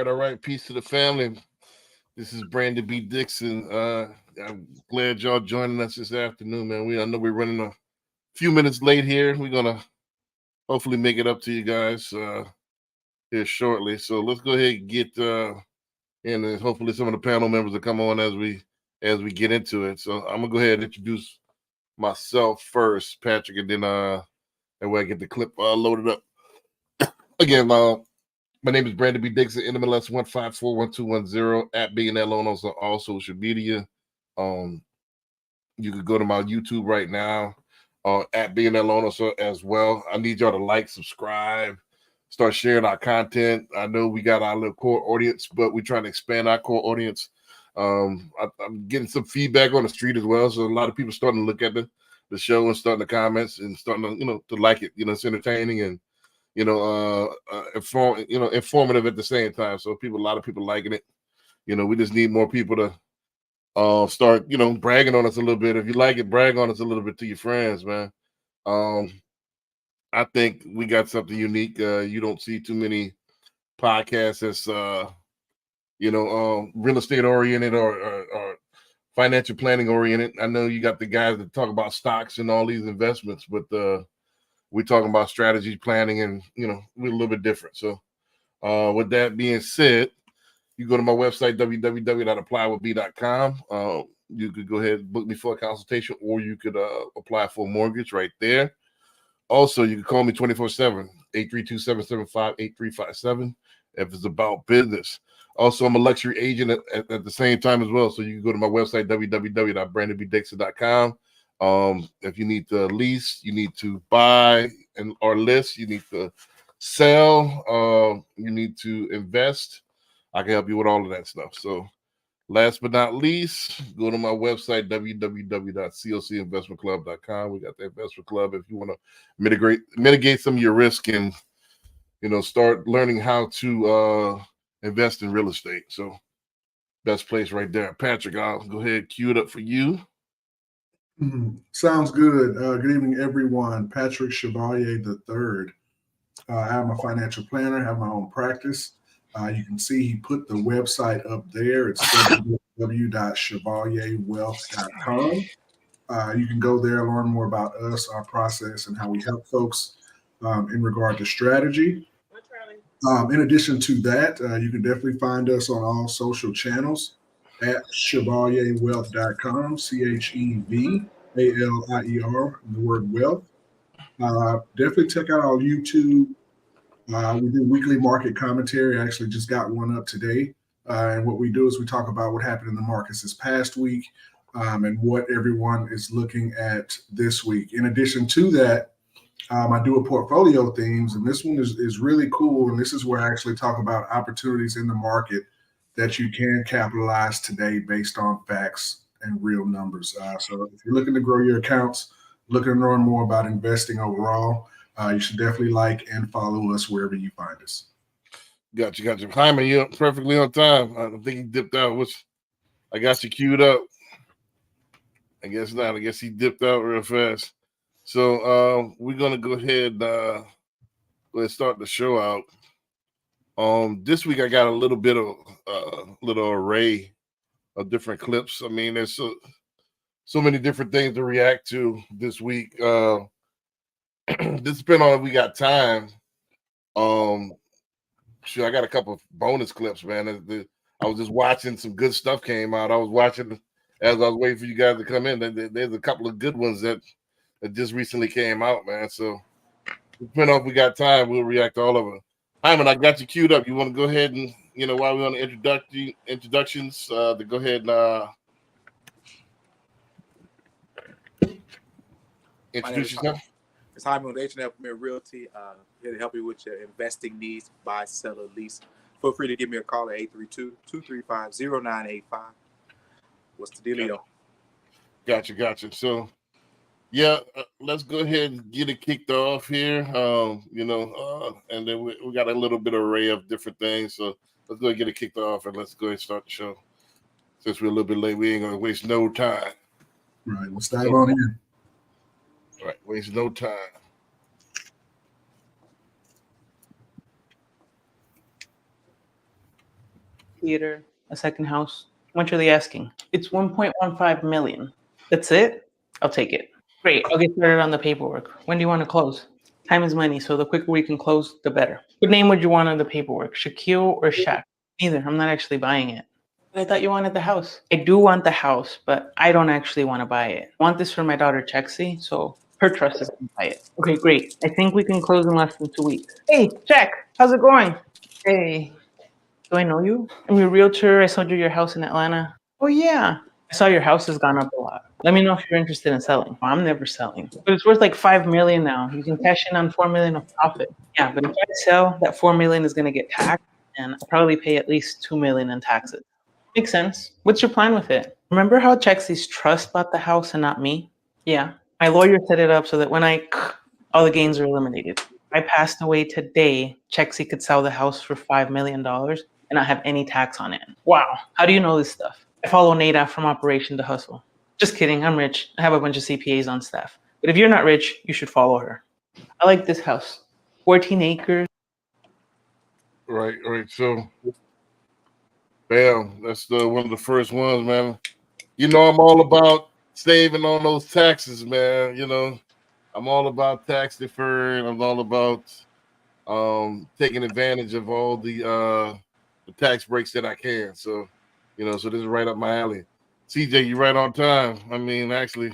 All right. Peace to the family. This is Brandon B. Dixon. I'm glad y'all joining us this afternoon, man. I know we're running a few minutes late here. We're gonna hopefully make it up to you guys here shortly. So let's go ahead and get in, and hopefully some of the panel members will come on as we get into it. So I'm gonna go ahead and introduce myself first, Patrick, and then that way I get the clip loaded up. Again, my name is Brandon B. Dixon, NMLS 1541210 at BNL on all social media. You could go to my YouTube right now at BNL on as well. I need y'all to like, subscribe, start sharing our content. I know we got our little core audience, but we're trying to expand our core audience. I'm getting some feedback on the street as well. So a lot of people starting to look at the show and starting to comments and starting to, to like it. It's entertaining and informative at the same time. So a lot of people liking it. We just need more people to start, bragging on us a little bit. If you like it, brag on us a little bit to your friends, man. I think we got something unique. You don't see too many podcasts that's real estate oriented or financial planning oriented. I know you got the guys that talk about stocks and all these investments, but we're talking about strategy planning, and we're a little bit different. So with that being said, you go to my website, www.applywithme.com. You could go ahead and book me for a consultation, or you could apply for a mortgage right there. Also, you can call me 24/7, 832-775-8357 if it's about business. Also, I'm a luxury agent at the same time as well. So you can go to my website, www.brandonbdixon.com. If you need to lease, you need to buy or list, you need to sell, you need to invest, I can help you with all of that stuff. So last but not least, go to my website, www.cocinvestmentclub.com. We got the investment club if you want to mitigate some of your risk and start learning how to invest in real estate. So best place right there. Patrick, I'll go ahead, cue it up for you. Sounds good. Good evening, everyone. Patrick Chevalier III. I am a financial planner, have my own practice. You can see he put the website up there. It's www.chevalierwealth.com. You can go there, learn more about us, our process, and how we help folks in regard to strategy. In addition to that, you can definitely find us on all social channels at chevalierwealth.com, CHEVALIER, the word wealth. Definitely check out our YouTube. We do weekly market commentary. I actually just got one up today. And what we do is we talk about what happened in the markets this past week and what everyone is looking at this week. In addition to that, I do a portfolio themes, and this one is really cool. And this is where I actually talk about opportunities in the market that you can capitalize today based on facts and real numbers. So if you're looking to grow your accounts, looking to learn more about investing overall, you should definitely like and follow us wherever you find us. Got you. Hyman, you're perfectly on time. I don't think he dipped out. I got you queued up. I guess not. I guess he dipped out real fast. So we're gonna go ahead and start the show out. This week I got a little bit of little array of different clips. I mean, there's so many different things to react to this week. This depends on if we got time. Sure, I got a couple of bonus clips, man. I was just watching, some good stuff came out. I was watching as I was waiting for you guys to come in. There's a couple of good ones that just recently came out, man. So depending on if we got time, we'll react to all of them. Hyman, I got you queued up. You want to go ahead and while we're on the introductions, to go ahead and introduce yourself. It's Jaime with H&F Premier Realty. Here to help you with your investing needs, buy, sell, or lease. Feel free to give me a call at 832-235-0985. What's the dealio? Gotcha. So, yeah, let's go ahead and get it kicked off here. And then we got a little bit of array of different things. So let's go ahead and get it kicked off, and let's go ahead and start the show. Since we're a little bit late, we ain't gonna waste no time. Right, let's dive on in. Right, waste no time. Theater, a second house. How much are they asking? It's 1.15 million. That's it? I'll take it. Great. I'll get started on the paperwork. When do you want to close? Time is money, so the quicker we can close, the better. What name would you want on the paperwork? Shaquille or Shaq? Neither. I'm not actually buying it. I thought you wanted the house. I do want the house, but I don't actually want to buy it. I want this for my daughter, Chexie, so her trust is going to buy it. Okay, great. I think we can close in less than 2 weeks. Hey, Jack, how's it going? Hey. Do I know you? I'm your realtor. I sold you your house in Atlanta. Oh, yeah. I saw your house has gone up a lot. Let me know if you're interested in selling. Well, I'm never selling. But it's worth like $5 million now. You can cash in on $4 million of profit. Yeah, but if I sell, that $4 million is going to get taxed, and I'll probably pay at least $2 million in taxes. Makes sense. What's your plan with it? Remember how Chexie's trust bought the house and not me? Yeah. My lawyer set it up so that when all the gains are eliminated. If I passed away today, Chexie could sell the house for $5 million and not have any tax on it. Wow. How do you know this stuff? I follow Nada from operation to hustle. Just kidding. I'm rich. I have a bunch of CPAs on staff. But if you're not rich, you should follow her. I like this house. 14 acres. Right. So, bam. That's one of the first ones, man. I'm all about saving on those taxes, man. I'm all about tax deferring. I'm all about taking advantage of all the tax breaks that I can. So, so this is right up my alley. CJ, you right on time. I mean, actually,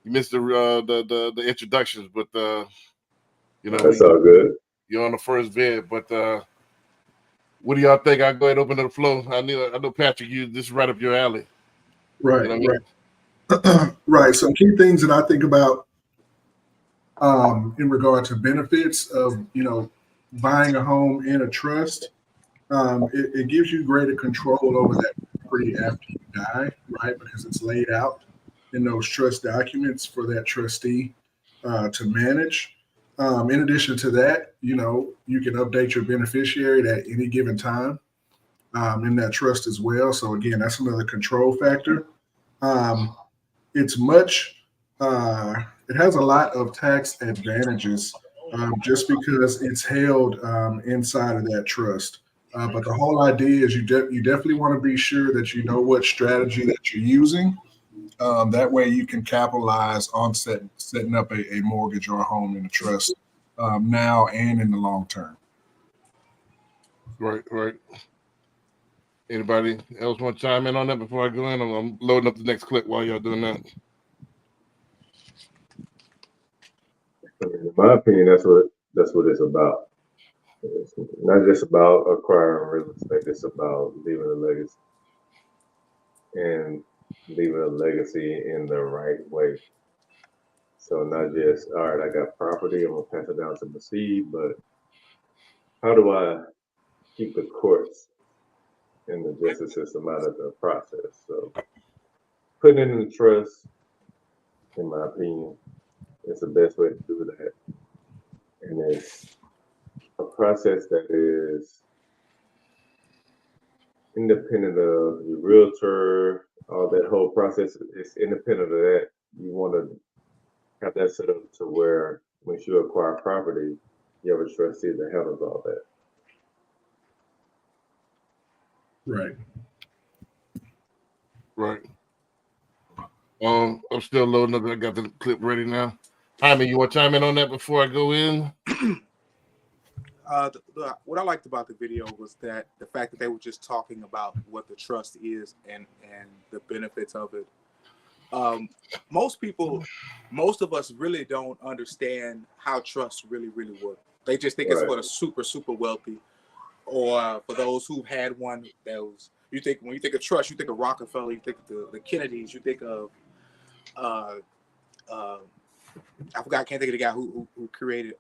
you missed the introductions, but that's all good. You're on the first bid, but what do y'all think? I'll go ahead and open the floor. I know Patrick, this is right up your alley. Right, right. Right. Some key things that I think about in regard to benefits of buying a home in a trust. It gives you greater control over that property after you die, right? Because it's laid out in those trust documents for that trustee to manage. In addition to that, you can update your beneficiary at any given time in that trust as well. So again, that's another control factor. It has a lot of tax advantages just because it's held inside of that trust. But the whole idea is you definitely want to be sure that you know what strategy that you're using. That way you can capitalize on setting up a mortgage or a home in a trust now and in the long term. Right. Anybody else want to chime in on that before I go in? I'm loading up the next clip while y'all doing that. In my opinion, that's what it's about. It's not just about acquiring real estate. It's about leaving a legacy and leaving a legacy in the right way. So not just, all right, I got property, I'm gonna pass it down to my seed, but how do I keep the courts and the justice system out of the process? So putting it in the trust, in my opinion, is the best way to do that. And it's a process that is independent of your realtor, all that whole process is independent of that. You want to have that set up to where once you acquire property, you have a trustee that handles all that. Right. I'm still loading up. I got the clip ready now. Jaime, you want to chime in on that before I go in? What I liked about the video was that the fact that they were just talking about what the trust is and the benefits of it. Most of us really don't understand how trusts really work. They just think it's for the super wealthy. or for those who've had one that was, when you think of trust, you think of Rockefeller, you think of the Kennedys, you think of I forgot, I can't think of the guy who created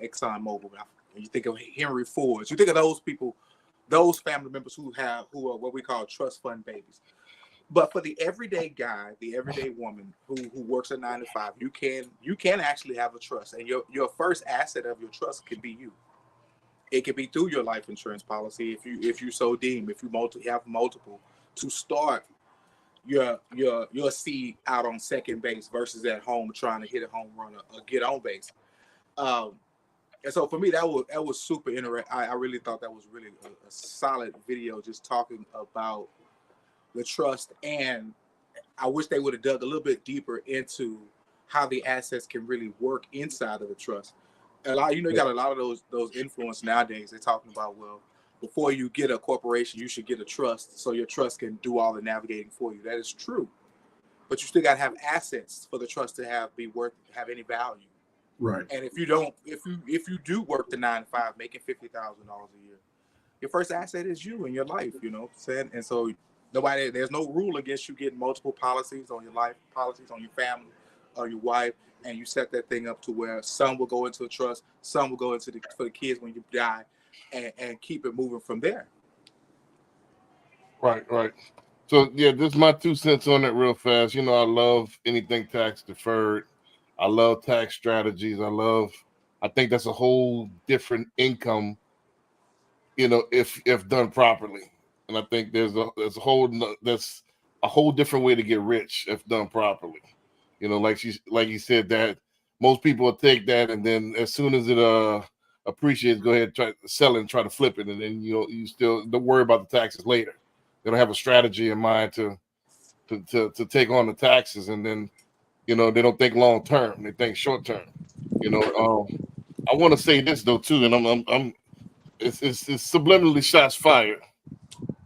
Exxon Mobil. You think of Henry Ford. You think of those people, those family members who are what we call trust fund babies. But for the everyday guy, the everyday woman who works a 9 to 5, you can actually have a trust, and your first asset of your trust can be you. It can be through your life insurance policy if you so deem, if you have multiple, to start your seed out on second base versus at home trying to hit a home run or get on base. And so for me, that was super interesting. I really thought that was really a solid video, just talking about the trust. And I wish they would have dug a little bit deeper into how the assets can really work inside of the trust. You got a lot of those influence nowadays. They're talking about, well, before you get a corporation, you should get a trust so your trust can do all the navigating for you. That is true, but you still got to have assets for the trust to have any value. Right. And if you do work the 9 to 5, making $50,000 a year, your first asset is you and your life. You know what I'm saying? And so there's no rule against you getting multiple policies on your life, policies on your family or your wife, and you set that thing up to where some will go into a trust, some will go into for the kids when you die, and keep it moving from there. Right. So yeah, this is my 2 cents on it real fast. You know, I love anything tax deferred. I love tax strategies. I think that's a whole different income, you know, if done properly. And I think there's a whole different way to get rich if done properly. You know, like you said, that most people will take that, and then as soon as it appreciates, go ahead and try to sell it and try to flip it, and then you still don't worry about the taxes later. They don't have a strategy in mind to take on the taxes, and then you know they don't think long term; they think short term. You know, I want to say this though too, and it's subliminally shots fired.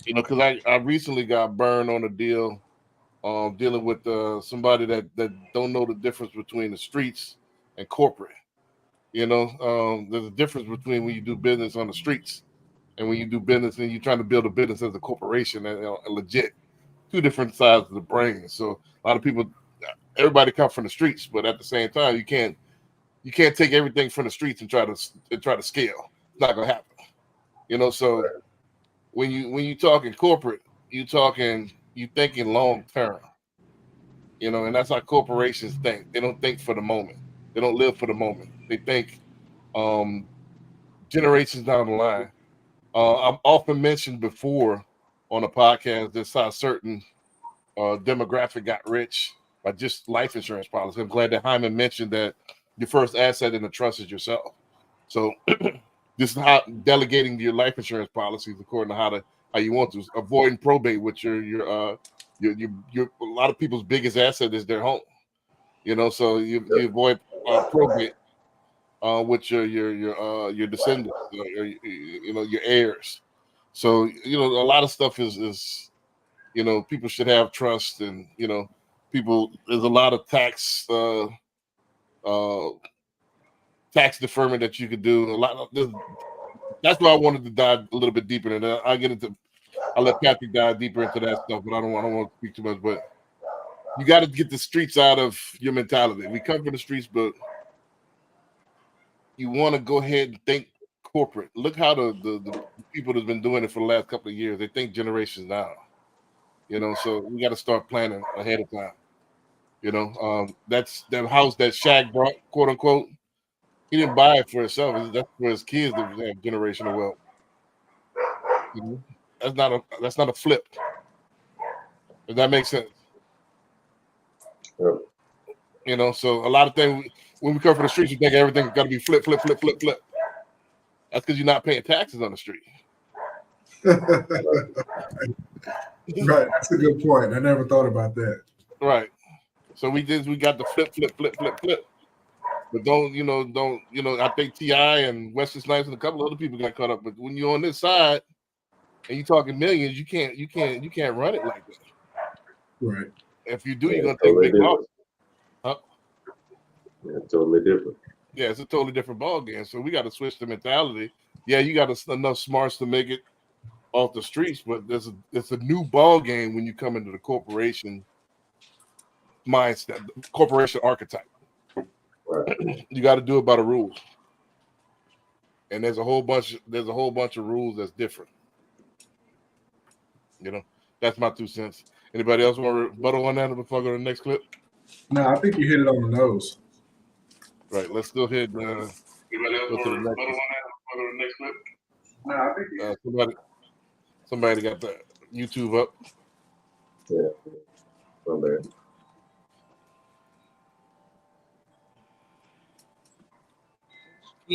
You know, because I recently got burned on a deal, dealing with somebody that don't know the difference between the streets and corporate. You know, there's a difference between when you do business on the streets and when you do business and you're trying to build a business as a corporation and legit. 2 different sides of the brain. So a lot of people, everybody comes from the streets, but at the same time, you can't take everything from the streets and try to scale. It's not gonna happen. You know, so when you talking corporate, you thinking long term. You know, and that's how corporations think. They don't think for the moment. They don't live for the moment. They think generations down the line. I've often mentioned before on a podcast that's how a certain demographic got rich by just life insurance policy. I'm glad that Hyman mentioned that your first asset in the trust is yourself. So this is how delegating your life insurance policies according to how you want to, avoiding probate, which your a lot of people's biggest asset is their home. You know, so you avoid probate with your descendants, you know, your heirs. So you know, a lot of stuff is you know, people should have trust, and you know, there's a lot of tax deferment that you could do. That's why I wanted to dive a little bit deeper into that. I'll let Kathy dive deeper into that stuff, but I don't want to speak too much. But you got to get the streets out of your mentality. We come from the streets, but you want to go ahead and think corporate. Look how the people that's been doing it for the last couple of years, they think generations now. You know, so we got to start planning ahead of time. You know, that's that house that Shaq brought, quote unquote. He didn't buy it for himself. That's for his kids to have generational wealth. You know? That's not a flip. Does that make sense? Yep. You know, so a lot of things when we come from the streets, you think everything's got to be flip. That's because you're not paying taxes on the street. Right, that's a good point. I never thought about that. Right. So we got the flip. But don't I think T.I. and Wesley Snipes and a couple other people got caught up. But when you're on this side and you're talking millions, you can't run it like that. Right. If you do, you're gonna totally take big loss. Huh? Yeah, totally different. Yeah, it's a totally different ball game. So we got to switch the mentality Yeah, you got enough smarts to make it off the streets, but it's a new ball game when you come into the corporation mindset, corporation archetype. Right. You got to do it by the rules, and there's a whole bunch of rules that's different. That's my 2 cents. Anybody else want to rebuttal on that before I go to the next clip? No, I think you hit it on the nose. Right, let's go ahead and Anybody else go want to to the rebuttal on that before I go to the next clip? No, I think somebody got the YouTube up. Yeah. From there.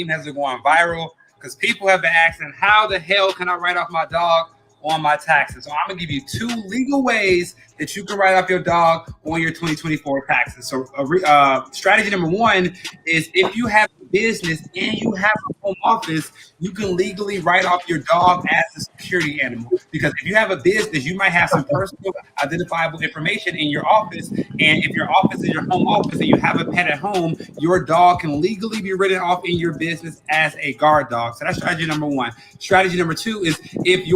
Has been going viral because people have been asking, how the hell can I write off my dog on my taxes? So I'm gonna give you 2 legal ways that you can write off your dog on your 2024 taxes. So strategy number 1 is if you have a business and you have a home office, you can legally write off your dog as a security animal. Because if you have a business, you might have some personal identifiable information in your office. And if your office is your home office and you have a pet at home, your dog can legally be written off in your business as a guard dog. So that's strategy number 1. Strategy number 2 is if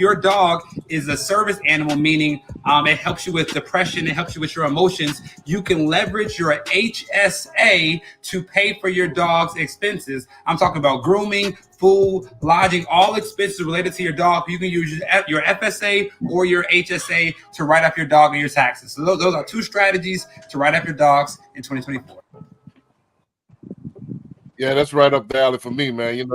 your dog is a service animal, meaning it helps you with depression, it helps you with your emotions, you can leverage your HSA to pay for your dog's expenses. I'm talking about grooming, food, lodging, all expenses related to your dog. You can use your FSA or your HSA to write off your dog and your taxes. So those are 2 strategies to write off your dogs in 2024. Yeah, that's right up the alley for me, man.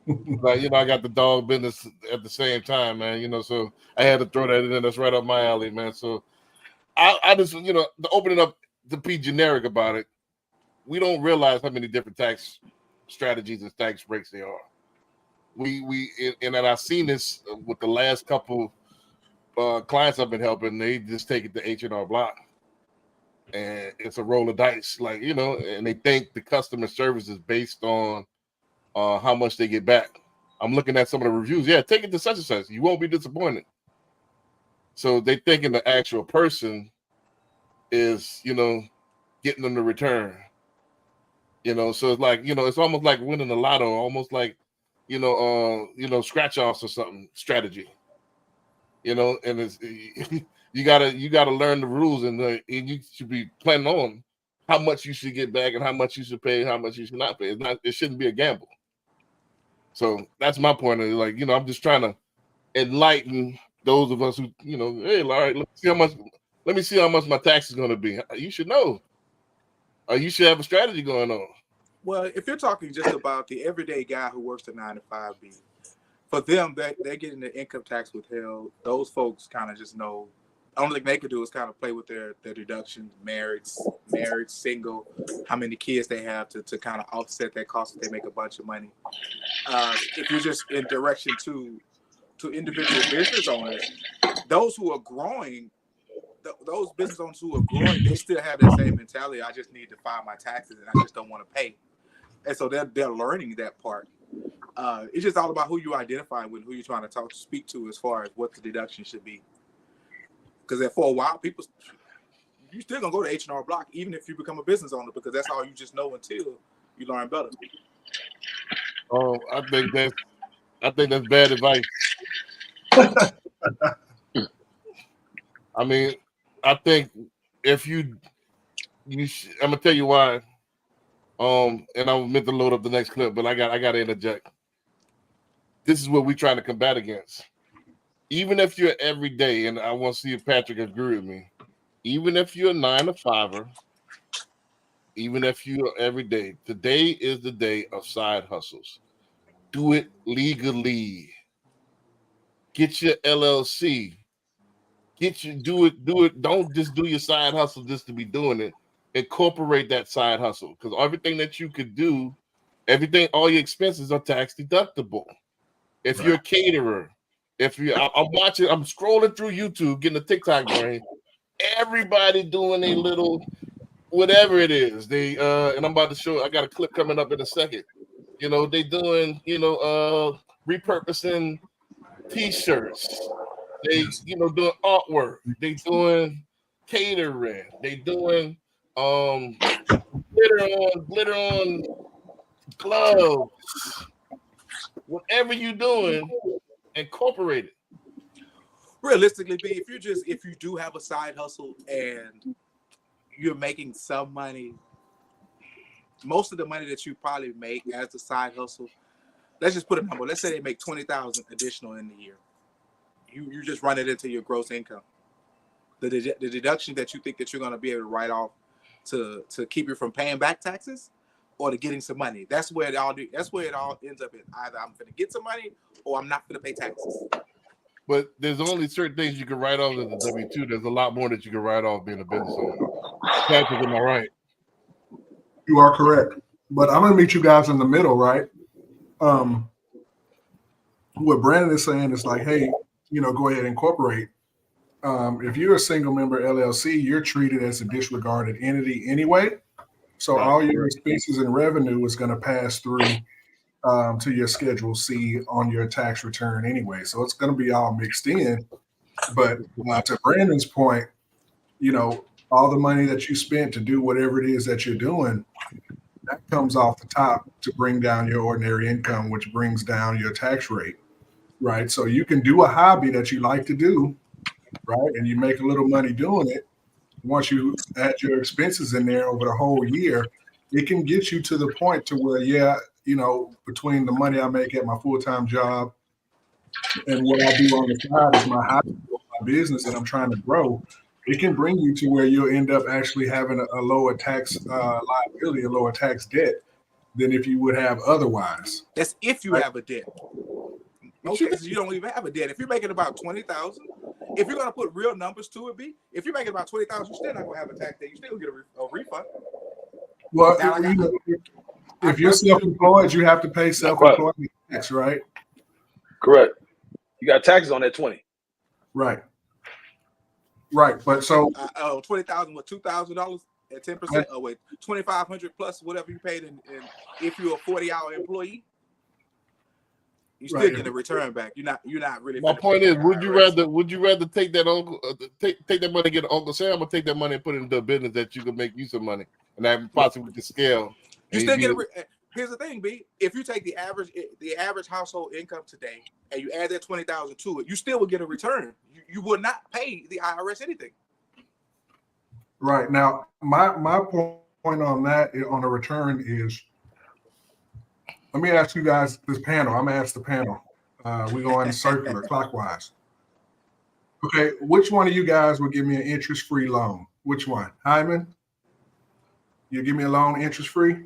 'Cause I got the dog business at the same time, man. So I had to throw that in. That's right up my alley, man. So I just, to open it up to be generic about it, we don't realize how many different tax strategies and tax breaks there are. And I've seen this with the last couple clients I've been helping. They just take it to H&R Block, and it's a roll of dice, and they think the customer service is based on how much they get back. I'm looking at some of the reviews. Yeah, take it to such and such. You won't be disappointed. So they thinking the actual person is, getting them the return. So it's like, it's almost like winning the lotto, almost like, scratch offs or something strategy. And it's you gotta learn the rules, and you should be planning on how much you should get back and how much you should pay, and how much you should not pay. It shouldn't be a gamble. So that's my point of it. I'm just trying to enlighten those of us who, hey, all right, let me see how much my tax is going to be. You should know. You should have a strategy going on. Well, if you're talking just about the everyday guy who works the 9 to 5 B, for them, they're getting the income tax withheld. Those folks kind of just know. The only thing they could do is kind of play with their deductions, married, single, how many kids they have to kind of offset that cost if they make a bunch of money. If you're just in direction to individual business owners, those who are growing, those business owners who are growing, they still have that same mentality. I just need to file my taxes and I just don't want to pay. And so they're learning that part. It's just all about who you identify with, who you're trying to speak to as far as what the deduction should be. Because for a while, you still gonna go to H&R Block even if you become a business owner, because that's all you just know until you learn better. Oh, I think that's bad advice. I mean, I think if I'm gonna tell you why. And I meant to load up the next clip, but I got to interject. This is what we're trying to combat against. Even if you're every day, and I want to see if Patrick agree with me. Even if you're a 9 to 5er, even if you're every day, today is the day of side hustles. Do it legally. Get your LLC. Do it. Don't just do your side hustle just to be doing it. Incorporate that side hustle, because everything that you could do, all your expenses are tax deductible. If you're a caterer, I'm scrolling through YouTube, getting a TikTok brain. Everybody doing a little whatever it is. They and I'm about to show. I got a clip coming up in a second. They doing repurposing T-shirts. They doing artwork. They doing catering. They doing glitter on gloves. whatever you're doing, incorporate it. Realistically, B, if you do have a side hustle and you're making some money, most of the money that you probably make as a side hustle, let's just put a number. Let's say they make 20,000 additional in the year. You just run it into your gross income. The deduction that you think that you're going to be able to write off to keep you from paying back taxes or to getting some money. That's where it all ends up in. Either I'm going to get some money or I'm not going to pay taxes. But there's only certain things you can write off as a W-2. There's a lot more that you can write off being a business owner. Taxes, am I right? You are correct. But I'm going to meet you guys in the middle, right? What Brandon is saying is like, hey, go ahead and incorporate. If you're a single member LLC, you're treated as a disregarded entity anyway. So all your expenses and revenue is going to pass through to your Schedule C on your tax return anyway. So it's going to be all mixed in. But to Brandon's point, all the money that you spent to do whatever it is that you're doing, that comes off the top to bring down your ordinary income, which brings down your tax rate, right? So you can do a hobby that you like to do, right? And you make a little money doing it. Once you add your expenses in there over the whole year, it can get you to the point to where, between the money I make at my full-time job and what I do on the side is my hobby, my business that I'm trying to grow, it can bring you to where you'll end up actually having a lower tax liability, a lower tax debt than if you would have otherwise. That's if you have a debt. Most cases you don't even have a debt. If you're making about 20,000, if you're gonna put real numbers to it, B, if you're making about 20,000, you're still not gonna have a tax debt. You still get a refund. Well, if you're self-employed, you have to pay self-employment tax, right? Correct. You got taxes on that 20. Right. But so 20,000 with $2,000 at 10%. Oh wait, 2,500 plus whatever you paid, and if you're a 40-hour employee, you still get a return back. You're not really. My point is, would you rather take that take that money, get Uncle Sam, or take that money and put it into a business that you can make use of money and that possibly could scale? You still get here's the thing, B. If you take the average household income today and you add that 20,000 to it, you still would get a return. You would not pay the IRS anything. Right. Now, my point on that, on the return is, let me ask you guys this panel. I'm going to ask the panel. We're going circular, clockwise. Okay, which one of you guys would give me an interest-free loan? Which one? Hyman? You give me a loan interest-free?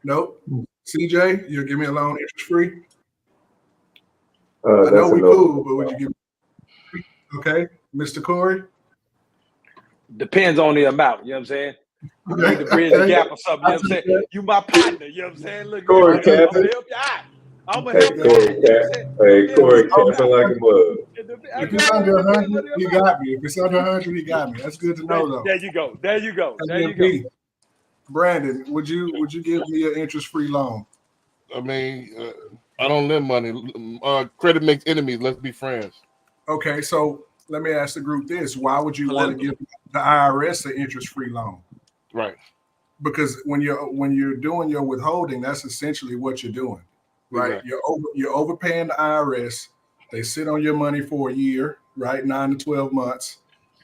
Nope. CJ, you'll give me a loan interest-free? I know we cool, but would you give me? Okay. Mr. Corey? Depends on the amount, you know what I'm saying? You need to bridge the gap or something, you know what I'm saying? You my partner, you know what I'm saying? Look, Corey, I'm gonna help you out. I'm gonna help you out. Hey, Corey, capping like a mug. If it's under 100, you got me. If it's under 100, you got me. That's good to know, though. There you go. Brandon, would you give me an interest-free loan? I mean, I don't lend money. Credit makes enemies. Let's be friends. Okay, so let me ask the group this: why would you want to give the IRS an interest-free loan? Right. Because when you're doing your withholding, that's essentially what you're doing, right? Exactly. You're overpaying the IRS. They sit on your money for a year, right, 9 to 12 months,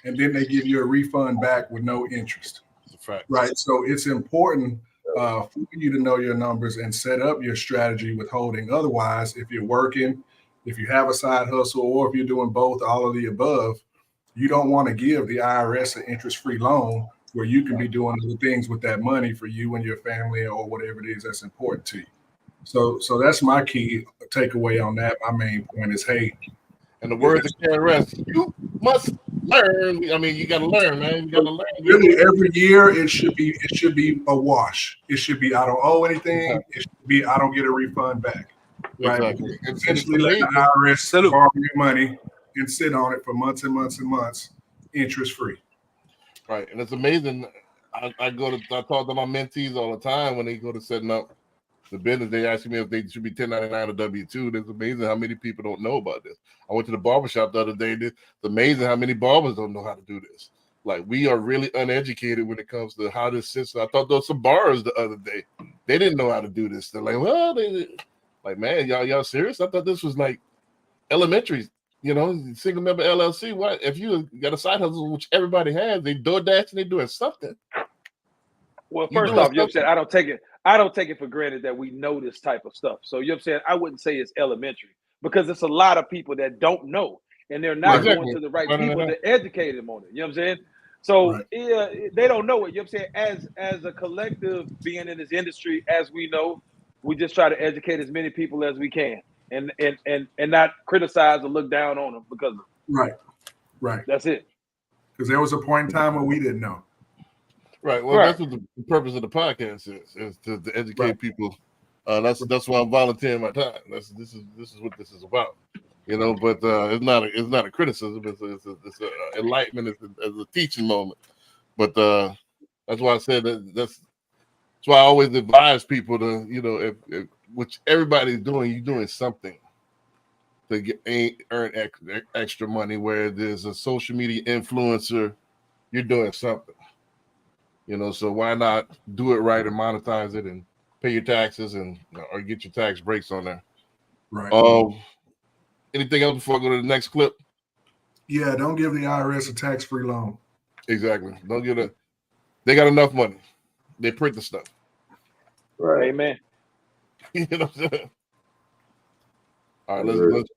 and then they give you a refund back with no interest. Fact. Right. So it's important for you to know your numbers and set up your strategy withholding. Otherwise, if you're working, if you have a side hustle, or if you're doing both, all of the above, you don't want to give the IRS an interest-free loan where you can be doing other things with that money for you and your family or whatever it is that's important to you. So that's my key takeaway on that. My main point is, hey, and the words of KRS, you must learn. I mean, you got to learn, man. You got to learn. Really, every year it should be a wash. It should be I don't owe anything. It should be I don't get a refund back. Right. Exactly. Essentially, let the IRS borrow your money and sit on it for months and months and months, interest free. Right, and it's amazing. I talk to my mentees all the time when they go to setting up the business. They ask me if they should be 1099 or W-2. It's amazing how many people don't know about this. I went to the barbershop the other day. It's amazing how many barbers don't know how to do this. Like, we are really uneducated when it comes to how this system. I thought there was some bars the other day. They didn't know how to do this. They're like, well, Like, man, y'all serious? I thought this was like elementary, single member LLC. What if you got a side hustle, which everybody has? They DoorDash and they doing something. Well, You first doing off, you know what I'm something. saying? I don't take it for granted that we know this type of stuff. So you know what I'm saying? I wouldn't say it's elementary because it's a lot of people that don't know and they're not going Exactly. to the right Finding it people out. to educate them on it. You know what I'm saying? So Right. yeah, they don't know it. You know what I'm saying? As a collective being in this industry, as we know, we just try to educate as many people as we can and not criticize or look down on them because of it. Right. That's it. Because there was a point in time when we didn't know. Right. Well, Right. that's what the purpose of the podcast is to educate Right. people. That's why I'm volunteering my time. This is what this is about. But it's not a criticism. It's a enlightenment. It's a teaching moment. But that's why I said that's why I always advise people to if which everybody's doing, you're doing something to earn extra money. Where there's a social media influencer, you're doing something. So why not do it right and monetize it and pay your taxes or get your tax breaks on there. Right. Anything else before I go to the next clip? Yeah, don't give the IRS a tax-free loan. Exactly. Don't give it. They got enough money. They print the stuff. Right. Amen. You know what I'm saying? All right, Agree. let's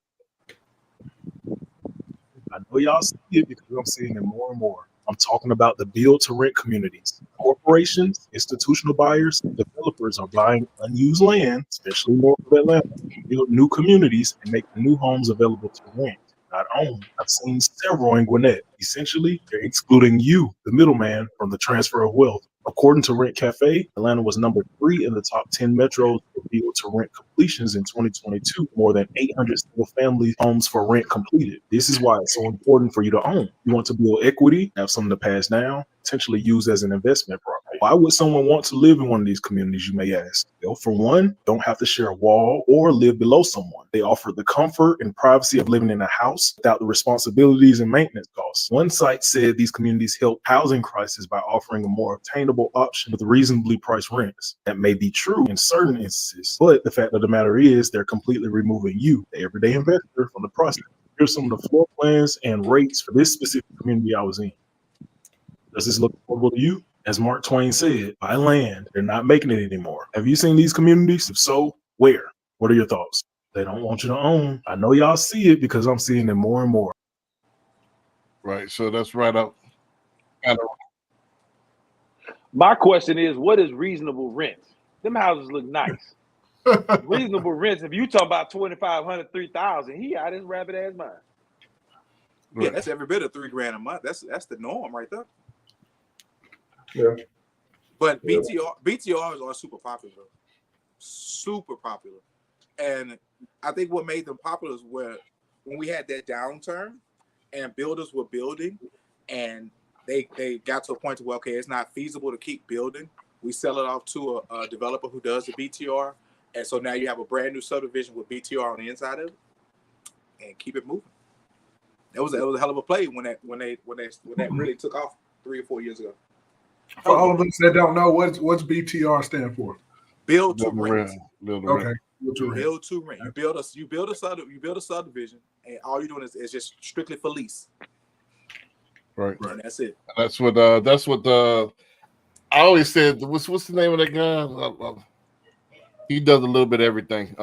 I know y'all see it because I'm seeing it more and more. I'm talking about the build to rent communities. Corporations, institutional buyers, developers are buying unused land, especially north of Atlanta, to build new communities and make new homes available to rent, not own. I've seen several in Gwinnett. Essentially, they're excluding you, the middleman, from the transfer of wealth. According to Rent Cafe, Atlanta was number 3 in the top 10 metros for build to rent completions in 2022, more than 800 single family homes for rent completed. This is why it's so important for you to own. You want to build equity, have something to pass down, potentially use as an investment property. Why would someone want to live in one of these communities, you may ask? Well, for one, don't have to share a wall or live below someone. They offer the comfort and privacy of living in a house without the responsibilities and maintenance costs. One site said these communities help housing crisis by offering a more obtainable option with reasonably priced rents. That may be true in certain instances, but the fact of the matter is they're completely removing you, the everyday investor, from the process. Here's some of the floor plans and rates for this specific community I was in. Does this look affordable to you? As Mark Twain said, buy land. They're not making it anymore. Have you seen these communities? If so, where? What are your thoughts? They don't want you to own. I know y'all see it because I'm seeing it more and more. right. So that's right up. My question is, what is reasonable rents? Them houses look nice. Reasonable rents. If you talk about 2,500, 3,000, he out his rabbit ass mind. Yeah, that's every bit of $3,000 a month. That's the norm right there. Yeah. But Yeah. BTRs are super popular, and I think what made them popular is when we had that downturn, and builders were building, and they got to a point where okay, it's not feasible to keep building. We sell it off to a developer who does the BTR, and so now you have a brand new subdivision with BTR on the inside of it, and keep it moving. It was a hell of a play when that really took off 3 or 4 years ago. For all of us that don't know, what's BTR stand for? Build to rent. Okay. Build to rent. Build to rent. You build a subdivision, and all you're doing is just strictly for lease. Right. And that's it. That's what I always said. What's the name of that guy? He does a little bit of everything.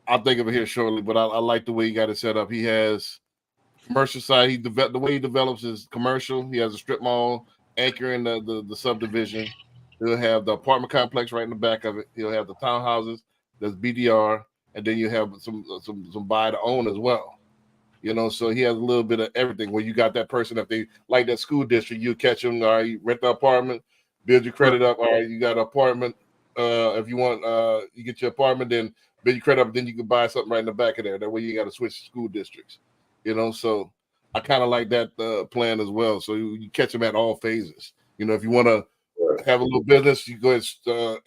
I'll think of it here shortly, but I like the way he got it set up. He has commercial side. The way he develops his commercial. He has a strip mall anchoring the subdivision. He'll have the apartment complex right in the back of it. He'll have the townhouses. There's BDR, and then you have some buy to own as well. So he has a little bit of everything. Where you got that person, if they like that school district, you catch them. All right, you rent the apartment, build your credit up. All right, you got an apartment. If you want, you get your apartment, then build your credit up. Then you can buy something right in the back of there. That way you got to switch school districts. So I kind of like that plan as well. So you catch them at all phases. If you want to have a little business, you go ahead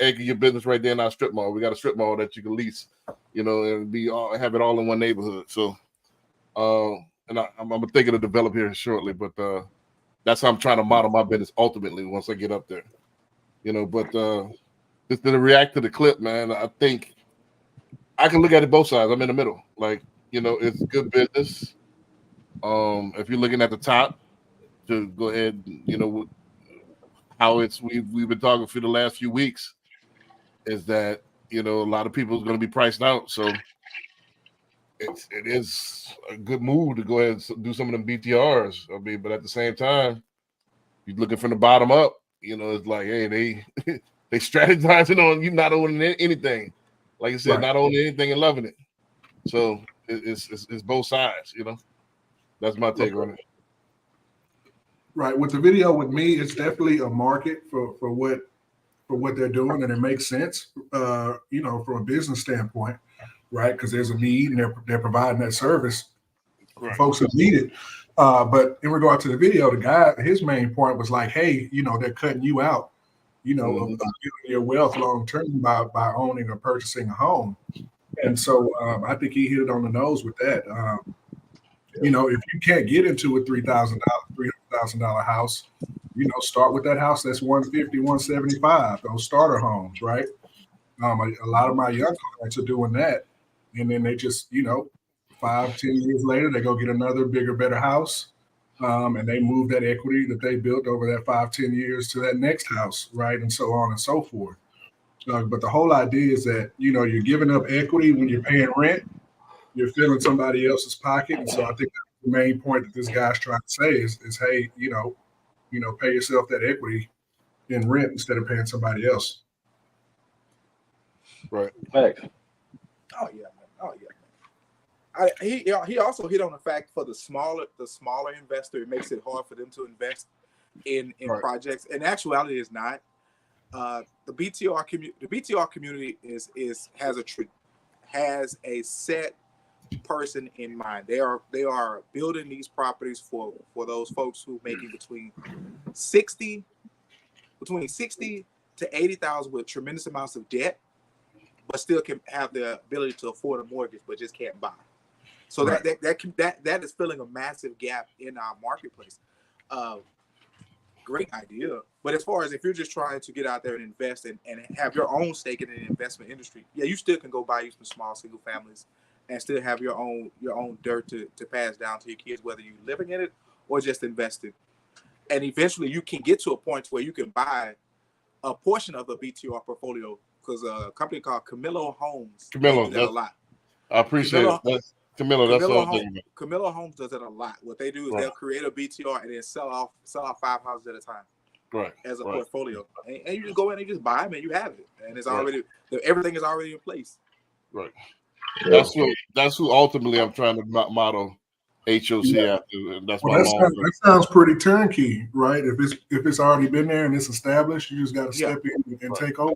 anchor your business right there in our strip mall. We got a strip mall that you can lease, and have it all in one neighborhood. So, and I'm thinking of develop here shortly, but that's how I'm trying to model my business ultimately once I get up there. But just to react to the clip, man, I think I can look at it both sides. I'm in the middle. Like, it's good business. If you're looking at the top, to go ahead, how we've been talking for the last few weeks is that a lot of people is going to be priced out. So it is a good move to go ahead and do some of them BTRs. I mean, but at the same time, you're looking from the bottom up. It's like, hey, they strategizing on you not owning anything. Like I said, Right. not owning anything and loving it. So it's both sides. That's my take on it. Right. With the video with me, it's definitely a market for what they're doing, and it makes sense, from a business standpoint, right? Because there's a need, and they're providing that service for folks who need it. But in regard to the video, the guy, his main point was like, hey, they're cutting you out, of building your wealth long term by owning or purchasing a home. And so I think he hit it on the nose with that. If you can't get into a $300,000 house, start with that house that's 150, 175, those starter homes, right? A lot of my young clients are doing that. And then they just, 5-10 years later, they go get another bigger, better house. And they move that equity that they built over that 5-10 years to that next house, right? And so on and so forth. But the whole idea is that, you're giving up equity when you're paying rent, you're filling somebody else's pocket. And so I think that's the main point that this guy's trying to say is hey, pay yourself that equity in rent instead of paying somebody else. Right. Thanks. Oh yeah. He also hit on the fact for the smaller investor, it makes it hard for them to invest in projects. In actuality, it's not. The BTR community has a set person in mind. They are building these properties for those folks who making between 60 to 80,000 with tremendous amounts of debt, but still can have the ability to afford a mortgage, but just can't buy. So that is filling a massive gap in our marketplace. Great idea. But as far as if you're just trying to get out there and invest and have your own stake in the investment industry, yeah, you still can go buy you some small single families and still have your own dirt to pass down to your kids, whether you're living in it or just investing. And eventually you can get to a point where you can buy a portion of the BTR portfolio, because a company called Camillo Homes does that a lot. I appreciate it. Camillo, that's all. Camillo Homes does it a lot. What they do is they'll create a BTR and then sell off 5 houses at a time, as a portfolio. And you just go in and you just buy them and you have it, and it's already everything is already in place. Right. That's who ultimately I'm trying to model HOC after. That's that sounds pretty turnkey, right? If it's already been there and it's established, you just got to step in and take over.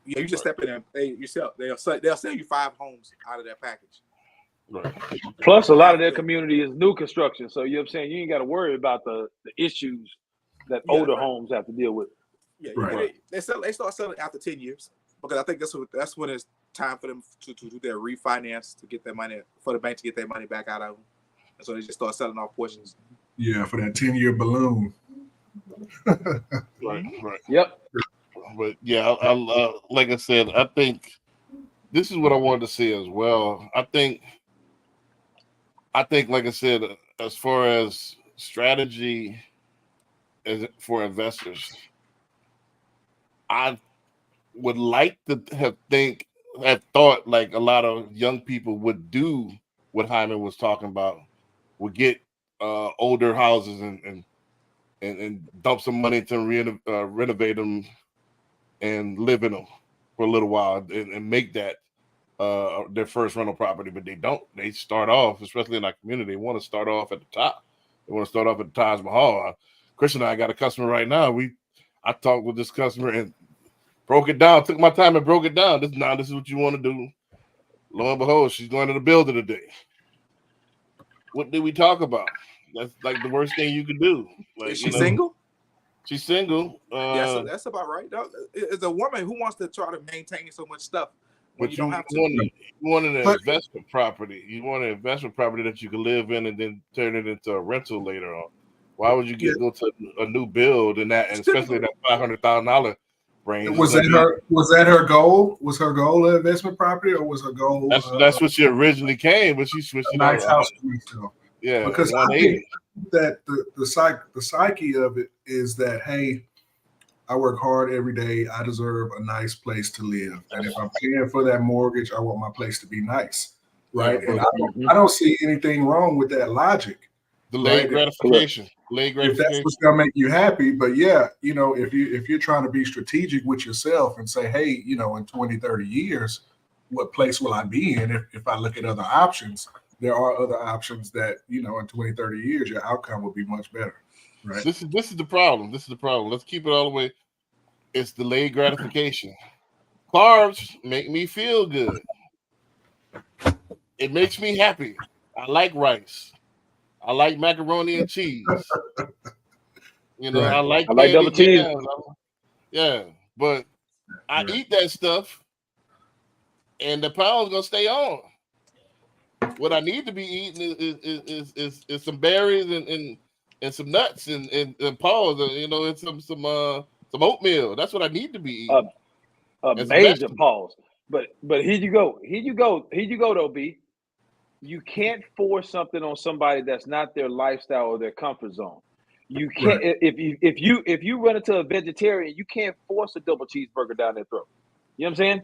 Yeah, you just step in and they'll sell you 5 homes out of that package. Right. Plus, a lot of their community is new construction, so you know what I'm saying, you ain't got to worry about the issues that older homes have to deal with. Yeah, they start selling after 10 years, because I think that's when it's time for them to do their refinance, to get their money, for the bank to get their money back out of them, and so they just start selling off portions. Yeah, for that 10-year balloon. Right. Yep. But yeah, I like I said, I think this is what I wanted to see as well. I think, like I said, as far as strategy for investors, I would like to have thought like a lot of young people would do what Hyman was talking about, would get older houses and dump some money to renovate them and live in them for a little while and make that their first rental property. But they don't. They start off, especially in our community, they want to start off at the top. They want to start off at the Taj Mahal. Chris and I got a customer right now. I talked with this customer and broke it down, took my time and broke it down. This is what you want to do. Lo and behold, she's going to the builder today. What did we talk about? That's like the worst thing you could do. Like, is she single? She's single. Yeah, that's about right. It's a woman who wants to try to maintain so much stuff. But you don't have to. You want an investment property. You want an investment property that you can live in and then turn it into a rental later on. Why would you go to a new build and especially that $500,000 Brains. Was that her goal? Was her goal an investment property, or was her goal That's what she originally came, but she switched a it nice up. house for myself? Yeah, Because I 180. think that the psyche of it is that, hey, I work hard every day. I deserve a nice place to live, and if I'm paying for that mortgage, I want my place to be nice, right? Yeah, And but I don't see anything wrong with that logic. delayed Right. gratification. Delayed If that's gratification. what's gonna make you happy, but yeah, you know, if you're trying to be strategic with yourself and say, hey, you know, in 20, 30 years, what place will I be in if I look at other options? There are other options that, you know, in 20, 30 years, your outcome will be much better. Right. This is the problem. This is the problem. Let's keep it all the way. It's delayed gratification. Carbs make me feel good. It makes me happy. I like rice. I like macaroni and cheese. You know, Right. I like I like double candy cheese. yams. Yeah, but I eat that stuff, and the pound's gonna stay on. What I need to be eating is some berries and some nuts and paws, you know, and some oatmeal. That's what I need to be eating. A As a major vegetable. pause. But here you go though, B. You can't force something on somebody that's not their lifestyle or their comfort zone. You can't if you run into a vegetarian, you can't force a double cheeseburger down their throat. You know what I'm saying?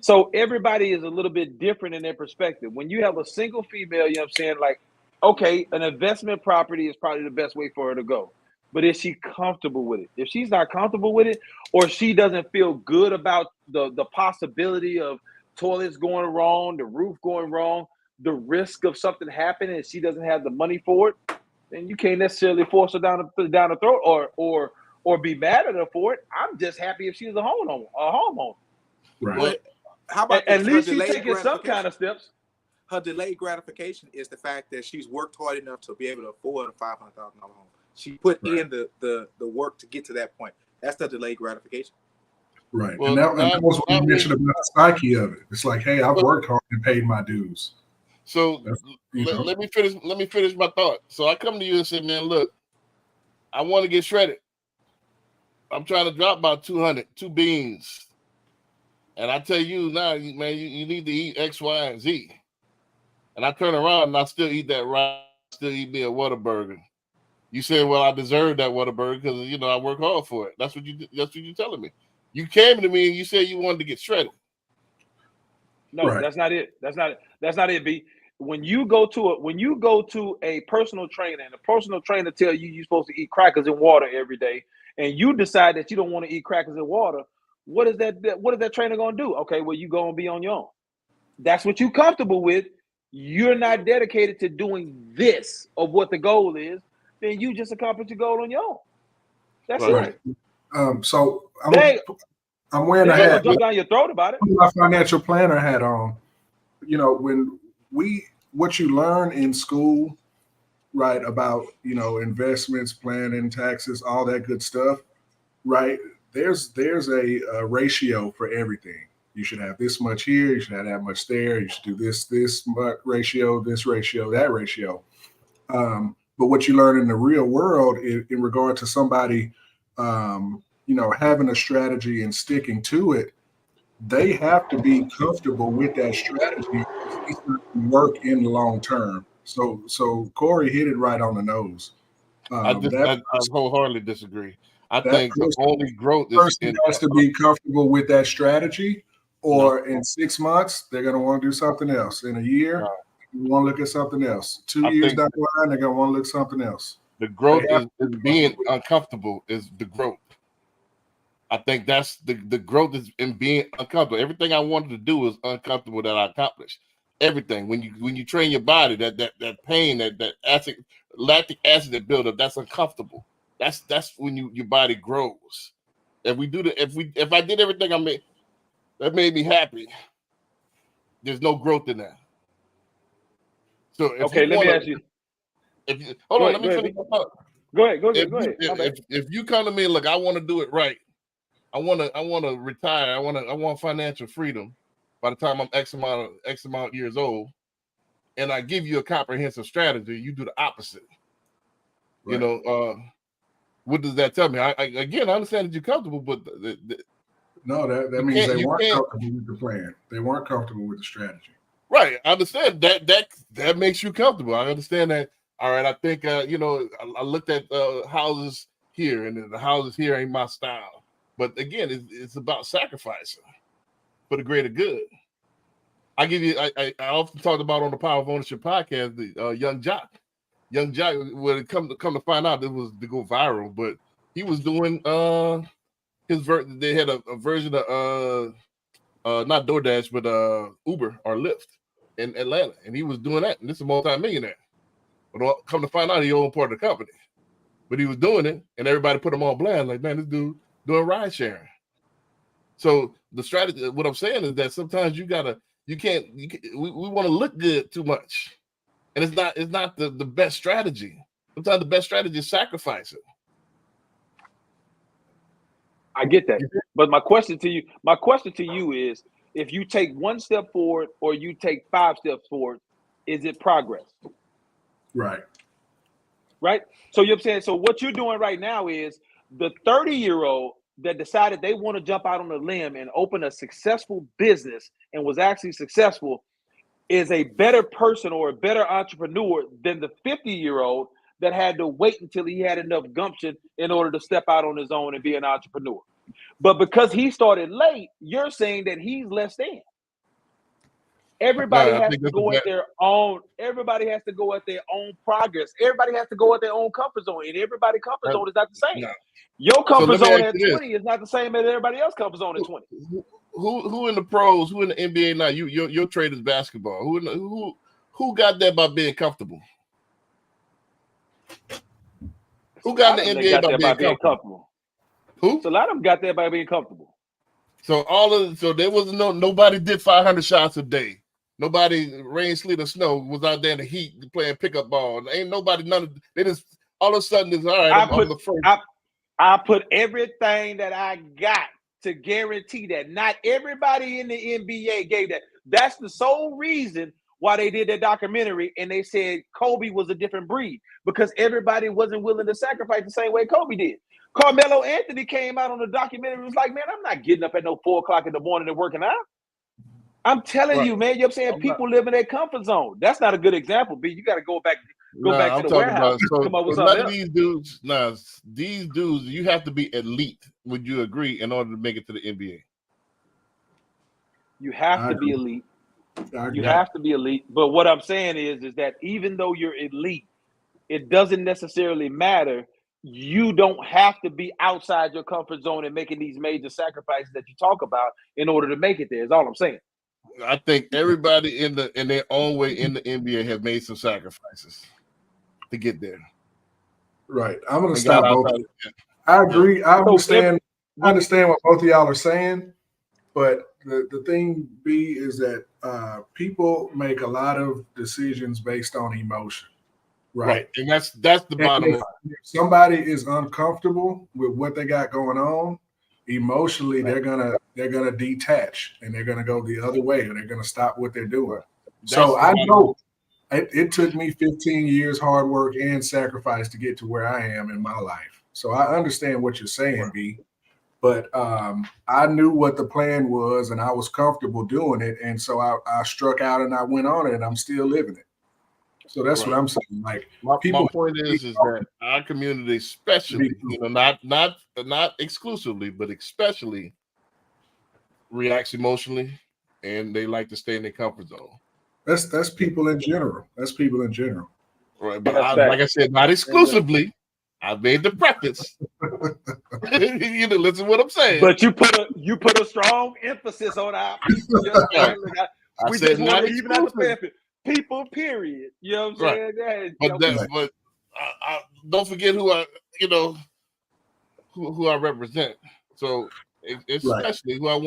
So everybody is a little bit different in their perspective. When you have a single female, you know what I'm saying, like, okay, an investment property is probably the best way for her to go. But is she comfortable with it? If she's not comfortable with it, or she doesn't feel good about the possibility of toilets going wrong, the roof going wrong, the risk of something happening, and she doesn't have the money for it, then you can't necessarily force her down the throat or be mad at her for it. I'm just happy if she's a homeowner. Right. Well, how about At this? least Her she's delayed taking some kind of steps. Her delayed gratification is the fact that she's worked hard enough to be able to afford a $500,000 home. She put in the work to get to that point. That's the delayed gratification. Right. Well, and that was what now you mentioned about the psyche of it. It's like, hey, I've Well- worked hard and paid my dues. So You know? let me finish my thought. So I come to you and say, man, look, I want to get shredded. I'm trying to drop about 2 beans. And I tell you now, man, you need to eat X, Y, and Z. And I turn around and I still eat that rice, still eat me a Whataburger. You say, well, I deserve that Whataburger because, you know, I work hard for it. That's what you're telling me. You came to me and you said you wanted to get shredded. No, Right. that's not it. That's not it, B. When you go to a personal trainer and the personal trainer tell you you're supposed to eat crackers and water every day, and you decide that you don't want to eat crackers and water, what is that trainer gonna do? Okay, well, you gonna be on your own. That's what you're comfortable with. You're not dedicated to doing this of what the goal is, then you just accomplish your goal on your own. That's Right. it. So They I'm wearing a ain't gonna hat. jump down your throat about it. Put my financial planner hat on. You know, what you learn in school, right, about, you know, investments, planning, taxes, all that good stuff, right? There's a ratio for everything. You should have this much here, you should have that much there, you should do this much ratio, this ratio, that ratio. But what you learn in the real world in regard to somebody you know, having a strategy and sticking to it, they have to be comfortable with that strategy. It's not going to work in the long term. So Corey hit it right on the nose. I wholeheartedly disagree. I that think the person- only growth is person has to be comfortable with that strategy, or in 6 months, they're going to want to do something else. In a year, you want to look at something else. 2 years down the line, they're going to want to look at something else. The growth They have is being uncomfortable is the growth. I think that's the growth is in being uncomfortable. Everything I wanted to do was uncomfortable that I accomplished. Everything. When you train your body, that pain, that lactic acid that build up, that's uncomfortable. That's when your body grows. If I did everything that made me happy, there's no growth in that. So Let me ask you. Let me finish my thought. Go ahead. If you come to me, look, I want to do it right. I want to retire. I want financial freedom by the time I'm X amount years old, and I give you a comprehensive strategy. You do the opposite. Right. You know, what does that tell me? I understand that you're comfortable, but No, that You means can't- they you weren't can't- comfortable with the plan. They weren't comfortable with the strategy. Right. I understand that makes you comfortable. I understand that. All right. I think I looked at houses here, and the houses here ain't my style. But again, it's about sacrificing for the greater good. I give you. I often talked about on the Power of Ownership podcast the Young Jock. Young Jock, when it come to find out, it was to go viral, but he was doing they had a version of not DoorDash, but Uber or Lyft in Atlanta, and he was doing that, and this is a multi-millionaire. But come to find out, he owned part of the company, but he was doing it, and everybody put him on blast, like, man, this dude doing ride sharing. So the strategy, what I'm saying is that sometimes we want to look good too much, and it's not the best strategy. Sometimes the best strategy is sacrifice it. I get that. But my question to you is, if you take one step forward or you take 5 steps forward, is it progress? Right. Right? So you're saying, so what you're doing right now is the 30-year-old that decided they want to jump out on a limb and open a successful business and was actually successful is a better person or a better entrepreneur than the 50-year-old that had to wait until he had enough gumption in order to step out on his own and be an entrepreneur. But because he started late, you're saying that he's less than. Everybody has to go at their own. Everybody has to go at their own progress. Everybody has to go at their own comfort zone, and everybody's comfort zone is not the same. No. Your comfort So zone at 20 is not the same as everybody else's comfort zone at 20. Who in the pros? Who in the NBA now? Your trade is basketball. Who got that by being comfortable? Who got in the NBA by being comfortable? Who? So a lot of them got that by being comfortable. So there was nobody did 500 shots a day. Nobody, rain, sleet, or snow, was out there in the heat playing pickup ball. Ain't nobody, they just all of a sudden it's all right. I'm the first. I put everything that I got to guarantee that not everybody in the NBA gave that. That's the sole reason why they did that documentary, and they said Kobe was a different breed because everybody wasn't willing to sacrifice the same way Kobe did. Carmelo Anthony came out on the documentary and was like, man, I'm not getting up at no 4 o'clock in the morning and working out. I'm telling you, man, you know what I'm saying? People live in their comfort zone. That's not a good example, B. You got to go back to the warehouse. Come up with something else. These dudes, you have to be elite. Would you agree in order to make it to the NBA? You have to be elite. You have to be elite. But what I'm saying is that even though you're elite, it doesn't necessarily matter. You don't have to be outside your comfort zone and making these major sacrifices that you talk about in order to make it there. Is all I'm saying. I think everybody in their own way in the NBA have made some sacrifices to get there. Right. I'm going to stop both. I agree. I understand what both of y'all are saying, but the thing, B, is that people make a lot of decisions based on emotion. Right. And that's the bottom line. If somebody is uncomfortable with what they got going on, emotionally, they're gonna detach and they're gonna go the other way and they're gonna stop what they're doing. So I know it took me 15 years hard work and sacrifice to get to where I am in my life. So I understand what you're saying, B. But I knew what the plan was and I was comfortable doing it. And so I struck out and I went on it and I'm still living it. So that's what I'm saying. Like my point is that our community, especially, not exclusively, but especially, reacts emotionally, and they like to stay in their comfort zone. That's people in general. That's people in general. Right, but like I said, not exclusively. I made the preface. You know, listen to what I'm saying. But you put a strong emphasis on our people. You know we said not exclusive. People, period. You know what I'm saying? But don't forget who I represent. So especially who I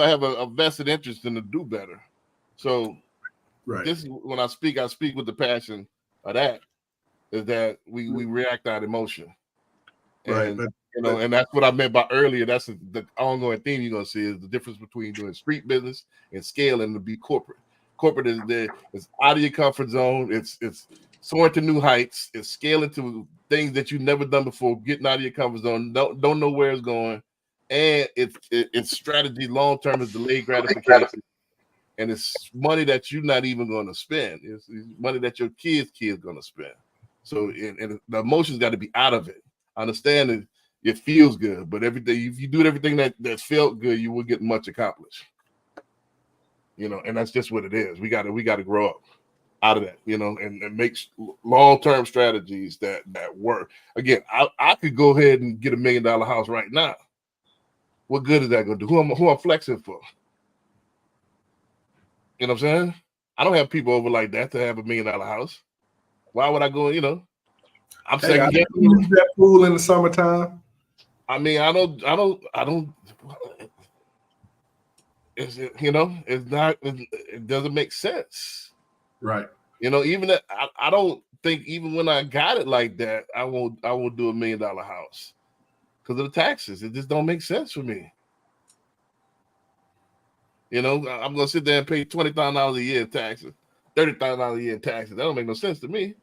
have a vested interest in to do better. So this is when I speak with the passion of that. Is that we react out emotion, and and that's what I meant by earlier. That's the ongoing theme you're gonna see is the difference between doing street business and scaling to be corporate. Corporate is there. It's out of your comfort zone. It's soaring to new heights. It's scaling to things that you've never done before. Getting out of your comfort zone. Don't know where it's going, and it's strategy long term is delayed gratification, and it's money that you're not even going to spend. It's money that your kids going to spend. So and the emotions got to be out of it. I understand that it feels good, but everything if you do everything that felt good, you will get much accomplished. You know, and that's just what it is. We got to grow up out of that, you know, and make long-term strategies that work. Again, I could go ahead and get $1 million house right now. What good is that going to do? Who I'm flexing for? You know what I'm saying? I don't have people over like that to have $1 million house. Why would I go? You know, I'm Hey, I saying use that pool in the summertime. I mean, I don't. It's, you know, it's not. It doesn't make sense. Right. You know, even that, I don't think even when I got it like that, I won't do $1 million house because of the taxes. It just don't make sense for me. You know, I'm gonna sit there and pay $20,000 a year in taxes, $30,000 a year in taxes. That don't make no sense to me.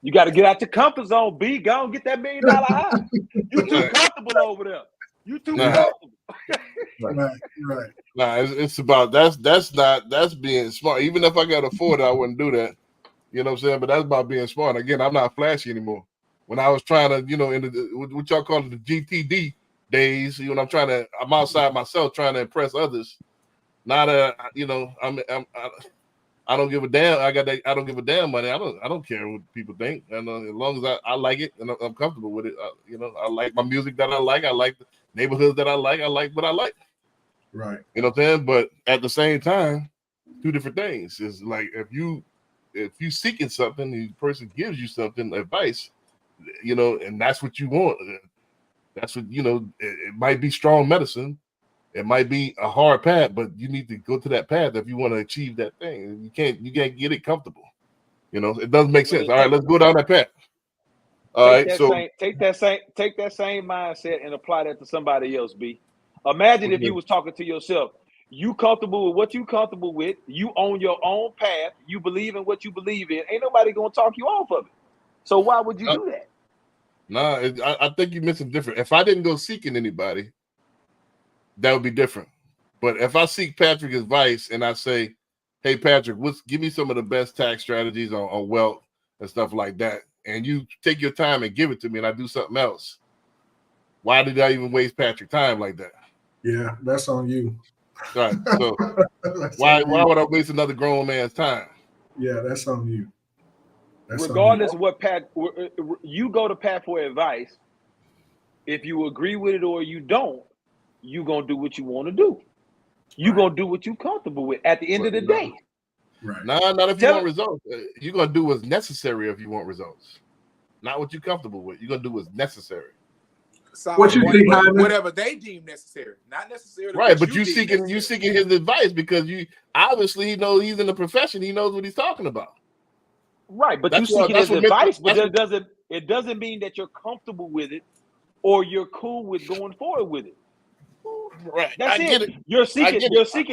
You got to get out your comfort zone, B. Go and get that $1 million house. You too comfortable over there. You too comfortable. Right. Nah, it's about that's being smart. Even if I got to afford it, I wouldn't do that. You know what I'm saying? But that's about being smart. Again, I'm not flashy anymore. When I was trying to, you know, in what y'all call it, the GTD days, you know, I'm outside myself trying to impress others. Not you know, I don't give a damn. I don't give a damn money. I don't care what people think. And as long as I like it and I'm comfortable with it, you know, I like my music that I like the neighborhoods that I like what I like. Right. You know what I'm saying? But at the same time, two different things. It's like if you seeking something, the person gives you something, advice, you know, and that's what you want. That's what, you know, it might be strong medicine. It might be a hard path, but you need to go to that path if you want to achieve that thing. You can't get it comfortable. You know, it doesn't make sense. All right, let's go down that path. All right, so take that same mindset and apply that to somebody else, B. Imagine if you was talking to yourself. You comfortable with what you comfortable with. You own your own path. You believe in what you believe in. Ain't nobody gonna talk you off of it. So why would you do that? Nah, I think you're missing different. If I didn't go seeking anybody, that would be different. But if I seek Patrick's advice and I say, "Hey, Patrick, give me some of the best tax strategies on wealth and stuff like that," and you take your time and give it to me, and I do something else, why did I even waste Patrick's time like that? Yeah, that's on you. Right. So why would I waste another grown man's time? Yeah, that's on you. Regardless of what Pat, you go to Pat for advice. If you agree with it or you don't, you gonna do what you want to do. You gonna do what you comfortable with. At the end of the day, right? Nah, not if you want results. You're gonna do what's necessary if you want results, not what you're comfortable with. You're gonna do what's necessary. What you think, Hyman? Whatever they deem necessary, not necessarily right. But you seeking his advice because you obviously know he's in the profession. He knows what he's talking about. Right, but you seeking his advice, but it doesn't mean that you're comfortable with it or you're cool with going forward with it. Right, that's it. You're seeking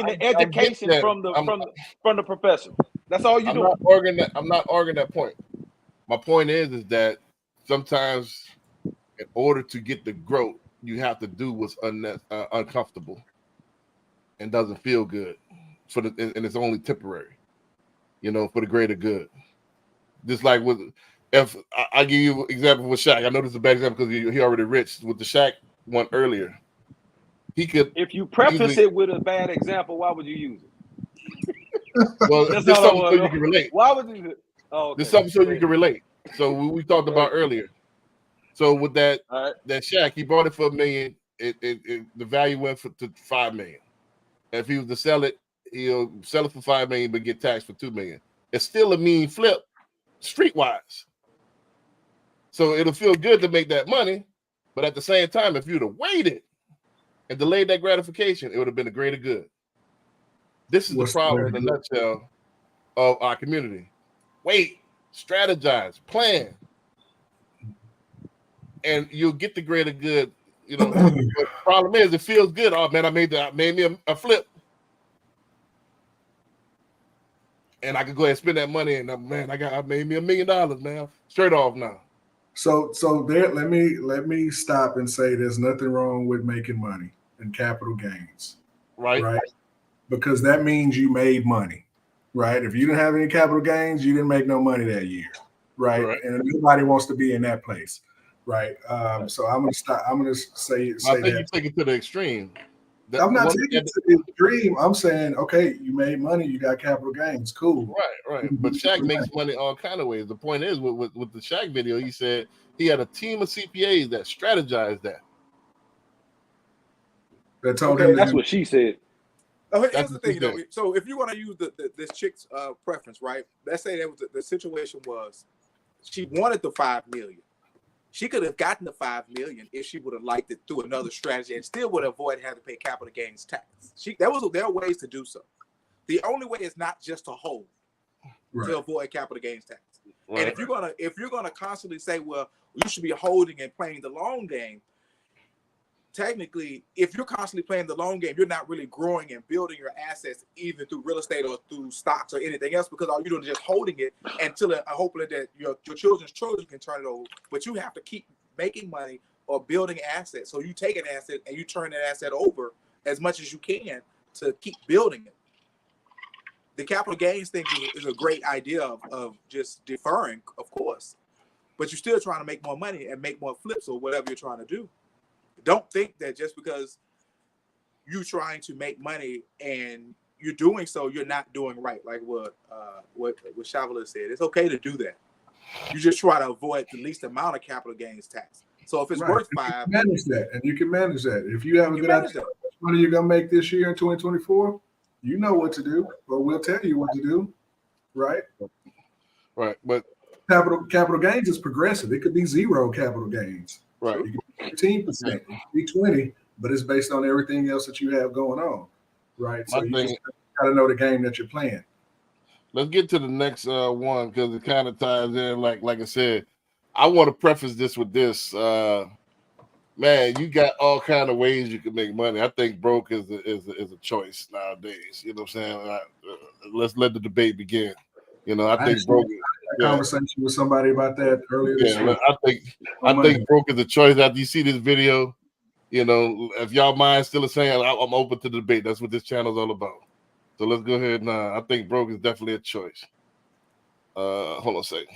the education from the professor. That's all you're doing. I'm not arguing that point. My point is that sometimes, in order to get the growth, you have to do what's uncomfortable and doesn't feel good and it's only temporary. You know, for the greater good. Just like if I give you an example with Shaq. I know this is a bad example because he already rich with the Shaq one earlier. He could. If you preface it with a bad example, why would you use it? Well, this is something so you can relate. Why would you? Oh, okay. This is something so you can relate. So we talked about earlier. So with that Shaq, he bought it for $1 million. The value went to $5 million. If he was to sell it, he'll sell it for $5 million, but get taxed for $2 million. It's still a mean flip, streetwise. So it'll feel good to make that money, but at the same time, if you'd have waited and delayed that gratification, it would have been a greater good. This is the problem in a nutshell of our community. Wait, strategize, plan, and you'll get the greater good. You know, but the problem is it feels good. Oh man, I made me a flip, and I could go ahead and spend that money. And man, I made me $1 million now, straight off now. So there, let me stop and say there's nothing wrong with making money and capital gains, Right. right? Because that means you made money, right? If you didn't have any capital gains, you didn't make no money that year, right? Right. And nobody wants to be in that place, right? So I'm gonna stop. I'm gonna say I think you that. take it to the extreme. I'm not one- taking it to the extreme. I'm saying, okay, you made money, you got capital gains, cool. Right. But Shaq makes money all kind of ways. The point is, with the Shaq video, he said he had a team of CPAs that strategized that. That told Okay, him That's that what she said. Oh, here's That's the what thing, she though. said. So if you're gonna use this chick's preference, right? Let's say that was the situation was she wanted the 5 million. She could have gotten the 5 million if she would have liked it through another strategy and still would avoid having to pay capital gains tax. There are ways to do so. The only way is not just to hold right. to avoid capital gains tax. Right. And if you're gonna constantly say, well, you should be holding and playing the long game, technically, if you're constantly playing the long game, you're not really growing and building your assets either through real estate or through stocks or anything else, because all you're doing is just holding it until hopefully that your children's children can turn it over. But you have to keep making money or building assets. So you take an asset and you turn that asset over as much as you can to keep building it. The capital gains thing is a great idea of just deferring, of course, but you're still trying to make more money and make more flips or whatever you're trying to do. Don't think that just because you're trying to make money and you're doing so, you're not doing right. Like what Chavalis said, it's okay to do that. You just try to avoid the least amount of capital gains tax. So if it's Right. worth You can 5, manage that, and you can manage that. If you have a you good manage idea that. how much money you're gonna make this year in 2024, you know what to do, or we'll tell you what to do, right? Right. But Capital gains is progressive. It could be zero capital gains. right. It could be 15%, it could be 20, but it's based on everything else that you have going on, right? So My you thing- just gotta know the game that you're playing. Let's get to the next one because it kind of ties in. Like I said, I want to preface this with this. Man, you got all kind of ways you can make money. I think broke is a choice nowadays. You know what I'm saying? Let's let the debate begin. You know, I think Actually, broke. I had a conversation with somebody about that earlier this Yeah, week. I think broke is a choice. After you see this video, you know, if y'all mind still the same, I'm open to the debate. That's what this channel's all about. So let's go ahead and I think broke is definitely a choice. Hold on a second.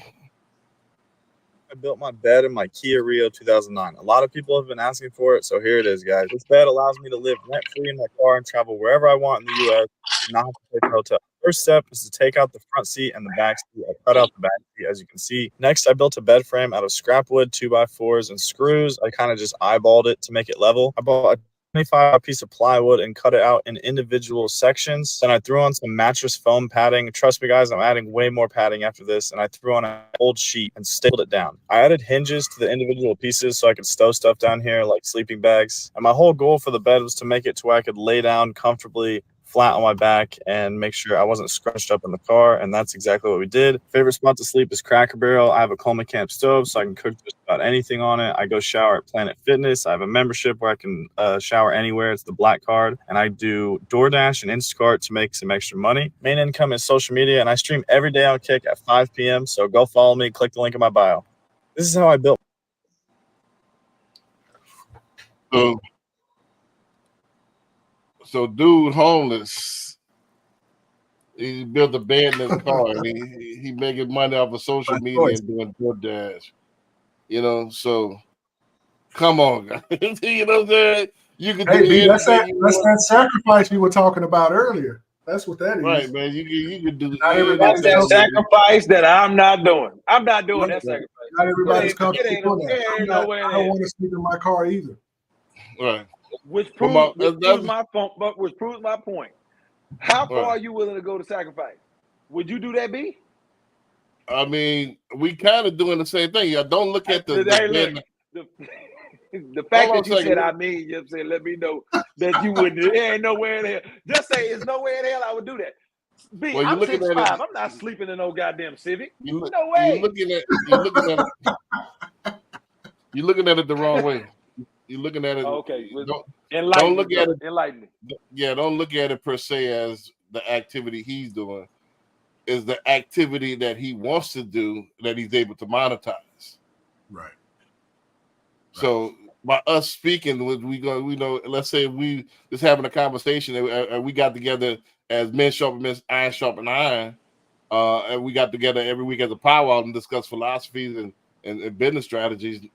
I built my bed in my Kia Rio 2009. A lot of people have been asking for it, so here it is, guys. This bed allows me to live rent-free in my car and travel wherever I want in the U.S. and not have to pay for a hotel. First step is to take out the front seat and the back seat. I cut out the back seat, as you can see. Next, I built a bed frame out of scrap wood, 2x4s, and screws. I kind of just eyeballed it to make it level. I bought a 25 piece of plywood and cut it out in individual sections. Then I threw on some mattress foam padding. Trust me, guys, I'm adding way more padding after this. And I threw on an old sheet and stapled it down. I added hinges to the individual pieces so I could stow stuff down here like sleeping bags. And my whole goal for the bed was to make it to where I could lay down comfortably, flat on my back, and make sure I wasn't scrunched up in the car. And that's exactly what we did. Favorite spot to sleep is Cracker Barrel. I have a Coleman Camp stove, so I can cook just about anything on it. I go shower at Planet Fitness. I have a membership where I can shower anywhere. It's the Black Card. And I do DoorDash and Instacart to make some extra money. Main income is social media, and I stream every day on Kick at 5 p.m. So go follow me. Click the link in my bio. This is how I built. So dude homeless. He built a bed in his car and he making money off of social media and doing DoorDash. You know, so come on, guys. You know what I'm saying? You can do That's anything. that sacrifice you were talking about earlier. That's what that is. Right, man. You can do That's that sacrifice that I'm not doing. I'm not doing that sacrifice. Not everybody's comfortable It doing that. ain't no way I don't want to sleep in my car either. Right. Which proves my point. How far are you willing to go to sacrifice? Would you do that, B? I mean, we kind of doing the same thing. Yeah, don't look at the fact that you said I mean, you know what I'm saying, let me know that you wouldn't. There ain't nowhere in hell. Just say it's nowhere in hell I would do that. B, Well, I'm 6'5". I'm not sleeping in no goddamn Civic. No way. You're looking at it the wrong way. You're looking at it. Okay. Don't look at it. Enlighten me. Yeah, don't look at it per se as the activity he's doing. Is the activity that he wants to do that he's able to monetize. Right. So by us speaking, we know. Let's say we just having a conversation, and we got together as men sharpen men, iron sharpen iron, and we got together every week as a powwow and discuss philosophies and business strategies.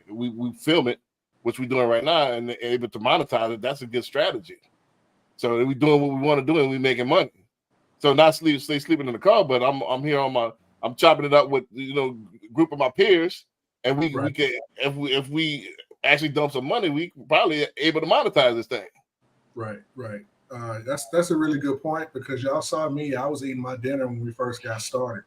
We film it, which we're doing right now, and able to monetize it. That's a good strategy. So we doing what we want to do, and we making money. So not stay sleeping in the car, but I'm here on I'm chopping it up with group of my peers, and we can if we actually dump some money, we probably able to monetize this thing. Right. That's a really good point, because y'all saw me. I was eating my dinner when we first got started.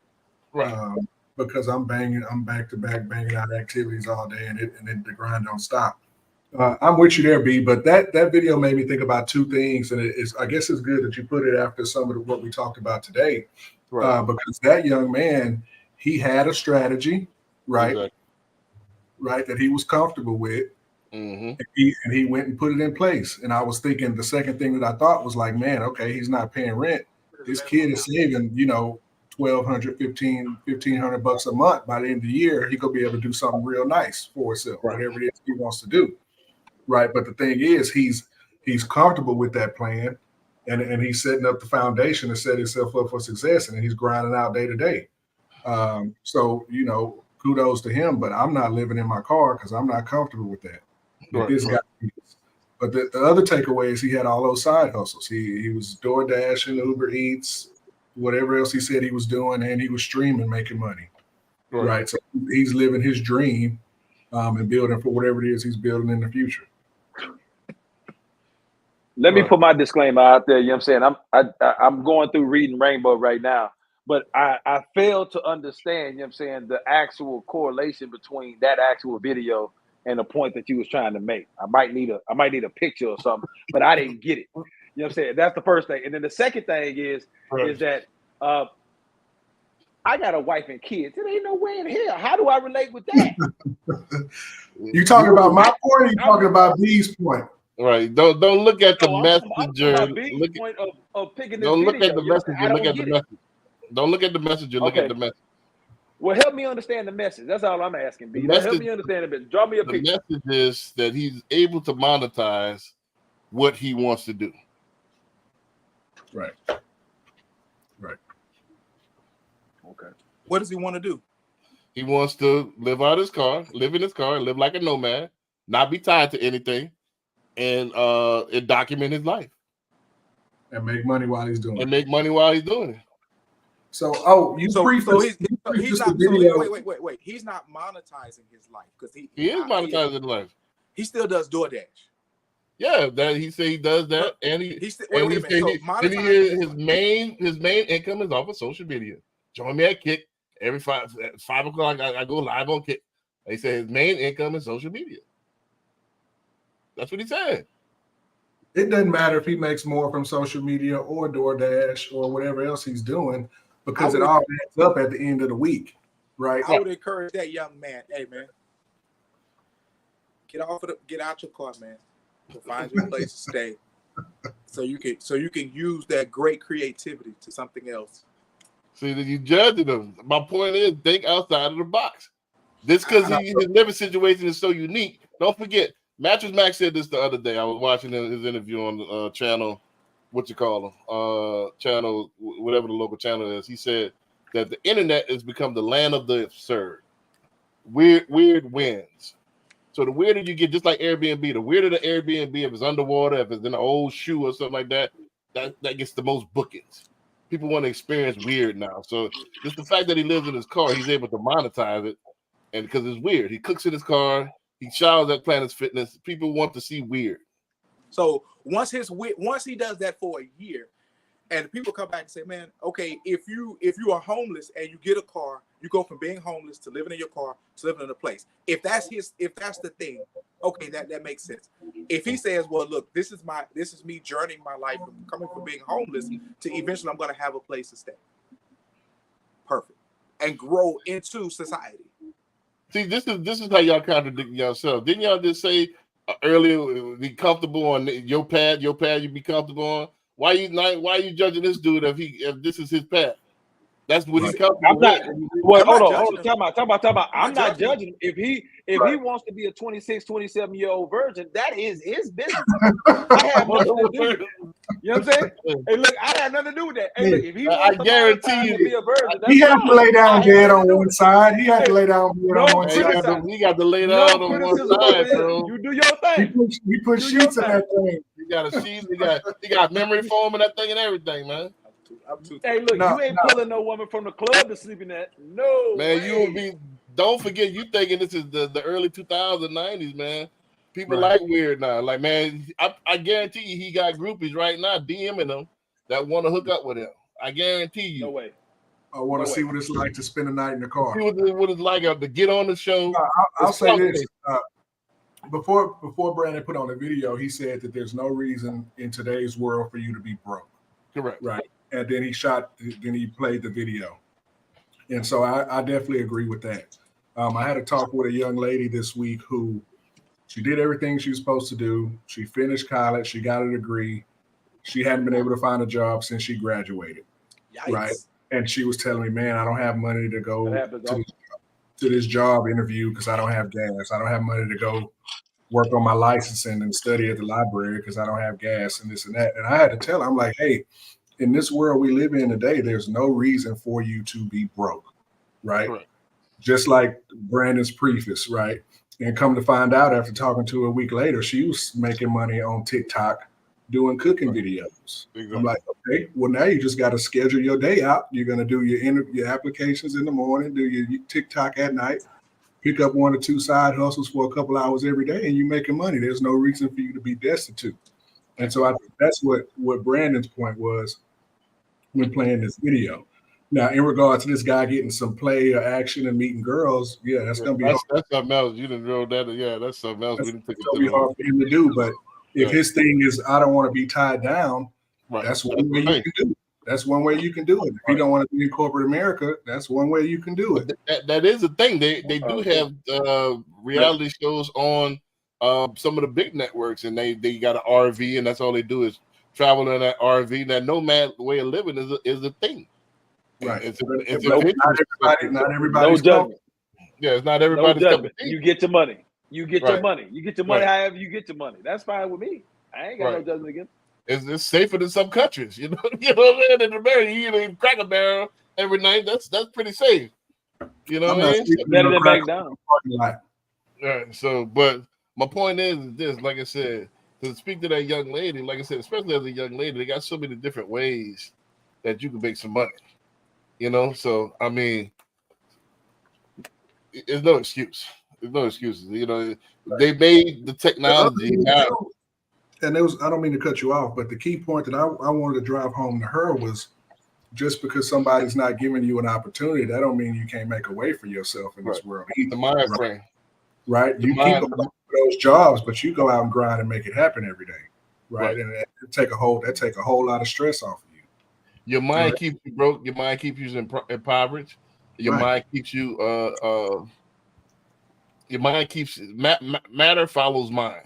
Right. Because I'm back to back banging out activities all day, and the grind don't stop. I'm with you there, B. But that video made me think about two things, and I guess it's good that you put it after some of what we talked about today, Right. because that young man, he had a strategy, right, Exactly. right, that he was comfortable with, Mm-hmm. and he went and put it in place. And I was thinking, the second thing that I thought was like, man, okay, he's not paying rent. This kid is saving, $1,200, $1,500 a month. By the end of the year, he could be able to do something real nice for himself, Right. whatever it is he wants to do. Right. But the thing is, he's comfortable with that plan, and he's setting up the foundation to set himself up for success, and he's grinding out day to day. So, kudos to him, but I'm not living in my car because I'm not comfortable with that. But this guy is. But the other takeaway is he had all those side hustles. He was DoorDash and Uber Eats, whatever else he said he was doing, and he was streaming, making money. Right. So he's living his dream, and building for whatever it is he's building in the future. Let me put my disclaimer out there. You know what I'm saying? I'm going through Reading Rainbow right now, but I fail to understand, you know what I'm saying, the actual correlation between that actual video and the point that you was trying to make. I might need a picture or something, but I didn't get it. You know what I'm saying? That's the first thing. And then the second thing is that I got a wife and kids. It ain't no way in hell. How do I relate with that? You talking about my point, or you talking about B's point? Right. Don't look at the messenger. Don't look at the messenger. Look at the message. Don't look at the messenger. Look at the message. Well, help me understand the message. That's all I'm asking, B. Help me understand the message. Draw me a picture. The message is that he's able to monetize what he wants to do. Right. Okay. What does he want to do? He wants to live in his car, live like a nomad, not be tied to anything, and document his life. And make money while he's doing it. So, he's wait. He's not monetizing his life because he is monetizing his life. He still does DoorDash. Yeah, that he say he does that, and his main income is off of social media. Join me at Kick every 5 o'clock. I go live on Kick. They say his main income is social media. That's what he said. It doesn't matter if he makes more from social media or DoorDash or whatever else he's doing, because it all adds up at the end of the week, right? I would encourage that young man. Hey, man, get out your car, man. Find your place to stay, so you can use that great creativity to something else. See, that you judging him. My point is, think outside of the box. This because his living situation is so unique. Don't forget, Mattress Mac said this the other day. I was watching his interview on the channel, channel, whatever the local channel is. He said that the internet has become the land of the absurd. Weird wins. So the weirder you get, just like Airbnb, the weirder the Airbnb, if it's underwater, if it's in an old shoe or something like that, that gets the most bookings. People want to experience weird now. So just the fact that he lives in his car, he's able to monetize it, and because it's weird. He cooks in his car. He showers at Planet Fitness. People want to see weird. So once he does that for a year, and people come back and say, "Man, okay, if you are homeless and you get a car, you go from being homeless to living in your car to living in a place." If that's the thing, okay, that makes sense. If he says, "Well, look, this is me journeying my life from coming from being homeless to eventually I'm going to have a place to stay," perfect, and grow into society. See, this is how y'all contradict yourself. Didn't y'all just say earlier, be comfortable on your pad you be comfortable on? Why you judging this dude if this is his path? That's what he's Right. comfortable I'm not. with. Well, I'm not hold judging on. him. Time out. I'm I'm not not judging him. If he Right. wants to be a 26, 27-year-old virgin, that is his business. I have nothing to do with it. You know what I'm saying? Hey, look, I had nothing to do with that. Hey, look, if he I wants to guarantee monetize you, and be a virgin, He that's had to fine. lay down I have dead nothing on to do one with it. side. He had to Hey, lay down dead no on one man, you side. got, to, you got to lay No down on one criticism over side, here. bro. You do your thing. He put Do sheets your in that thing. thing. You got a sheet. You got memory foam and that thing and everything, man. I'm too. Hey, look, No, you ain't pulling no woman from the club to sleep in that. No Man, you will way. be. Don't forget, you thinking this is the early 2090s, man. People Right. like weird now. Like, man, I guarantee you, he got groupies right now DMing him that want to hook up with him. I guarantee you. No way. I want No to see way. what it's like to spend a night in the car. See what it's like to get on the show. I'll say this. It's Before Brandon put on the video, he said that there's no reason in today's world for you to be broke. correct. Right. And then he played the video. And so I definitely agree with that. I had a talk with a young lady this week who she did everything she was supposed to do. She finished college. She got a degree. She hadn't been able to find a job since she graduated. Yikes. Right. And she was telling me, man, I don't have money to go That happens to often. this job interview because I don't have gas. I don't have money to go work on my licensing and study at the library because I don't have gas and this and that. And I had to tell her, I'm like, hey, in this world we live in today, there's no reason for you to be broke, right? Correct. Just like Brandon's preface, right? And come to find out after talking to her a week later, she was making money on TikTok doing cooking videos. Exactly. I'm like, okay, well, now you just got to schedule your day out. You're going to do your applications in the morning, do your TikTok at night, pick up 1 or 2 side hustles for a couple hours every day, and you're making money. There's no reason for you to be destitute. And so I think that's what Brandon's point was when playing this video. Now, in regards to this guy getting some play or action and meeting girls, yeah, that's going to be hard. That's something else. You didn't know that. Yeah, that's something else. We didn't take It's it going to be hard for him to do. But if Right. his thing is, I don't want to be tied down, Right. that's one way you right. can do it. That's one way you can do it. If you don't want to be in corporate America, that's one way you can do it. That is the thing. They do have reality shows on some of the big networks, and they got an RV, and that's all they do is travel in that RV. That nomad way of living is a thing. Right. It's Not everybody's No judgment. yeah, it's not No everybody's cup of judgment. tea. You get your money. You get your Right. money. You get your money Right. however you get your money. That's fine with me. I ain't got no Right. judgment against It's safer than some countries, you know. You know what I'm saying? In America, you eat Cracker Barrel every night. That's pretty safe. You know I'm what I not mean? sleeping in better no than crack back down. parking lot. Right. So, but my point is this: like I said, to speak to that young lady, like I said, especially as a young lady, they got so many different ways that you can make some money. You know, so I mean, there's no excuse. There's no excuses. You know, they made the technology now. And it was, I don't mean to cut you off, but the key point that I wanted to drive home to her was just because somebody's not giving you an opportunity, that don't mean you can't make a way for yourself in this Right. world. The mind frame. Right? The You keep mind- applying for those jobs, but you go out and grind and make it happen every day. Right. Right. And that take a whole lot of stress off of you. Your mind Right. keeps you broke. Your mind keeps you impoverished. Your Right. mind keeps you. Your mind keeps matter follows mind.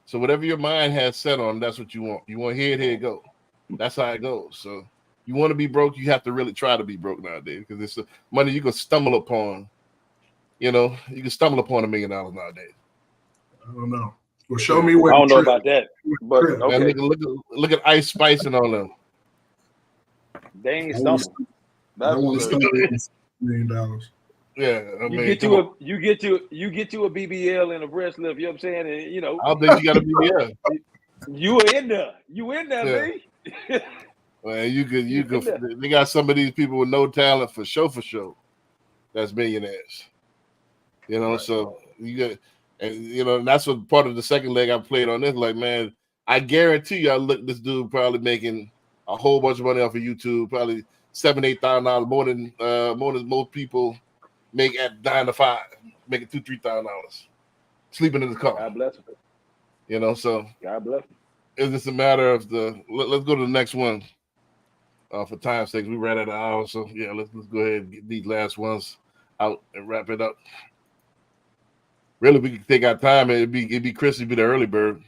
So whatever your mind has set on, that's what you want. You want here it go. That's how it goes. So you want to be broke, you have to really try to be broke nowadays because it's money you can stumble upon. You know, you can stumble upon $1 million nowadays. I don't know. Well, show me where I don't the know trip- about that, but trip. Man, okay. look at Ice Spice and all them. They ain't I wanna- stumble. I That's want to for sure. $1 million. Yeah, I You mean, get come you on. you get you a BBL and a breast lift. You know what I'm saying? And you know, I don't think you got to be there. you in there. You in there, Yeah. B. Well, you could. Yeah. They got some of these people with no talent for show. That's millionaires. You know, so you got, and you know, and that's what part of the second leg I played on this. Like, man, I guarantee you, I look this dude probably making a whole bunch of money off of YouTube, probably $7,000-8,000 more than most people make at 9 to 5, making $2,000-3,000, sleeping in the car. God bless him. You know, so God bless him. it's just a matter of let's go to the next one. For time's sake, we ran out of an hour, so yeah, let's go ahead and get these last ones out and wrap it up. Really, we could take our time, and it'd be Chris, be the early bird.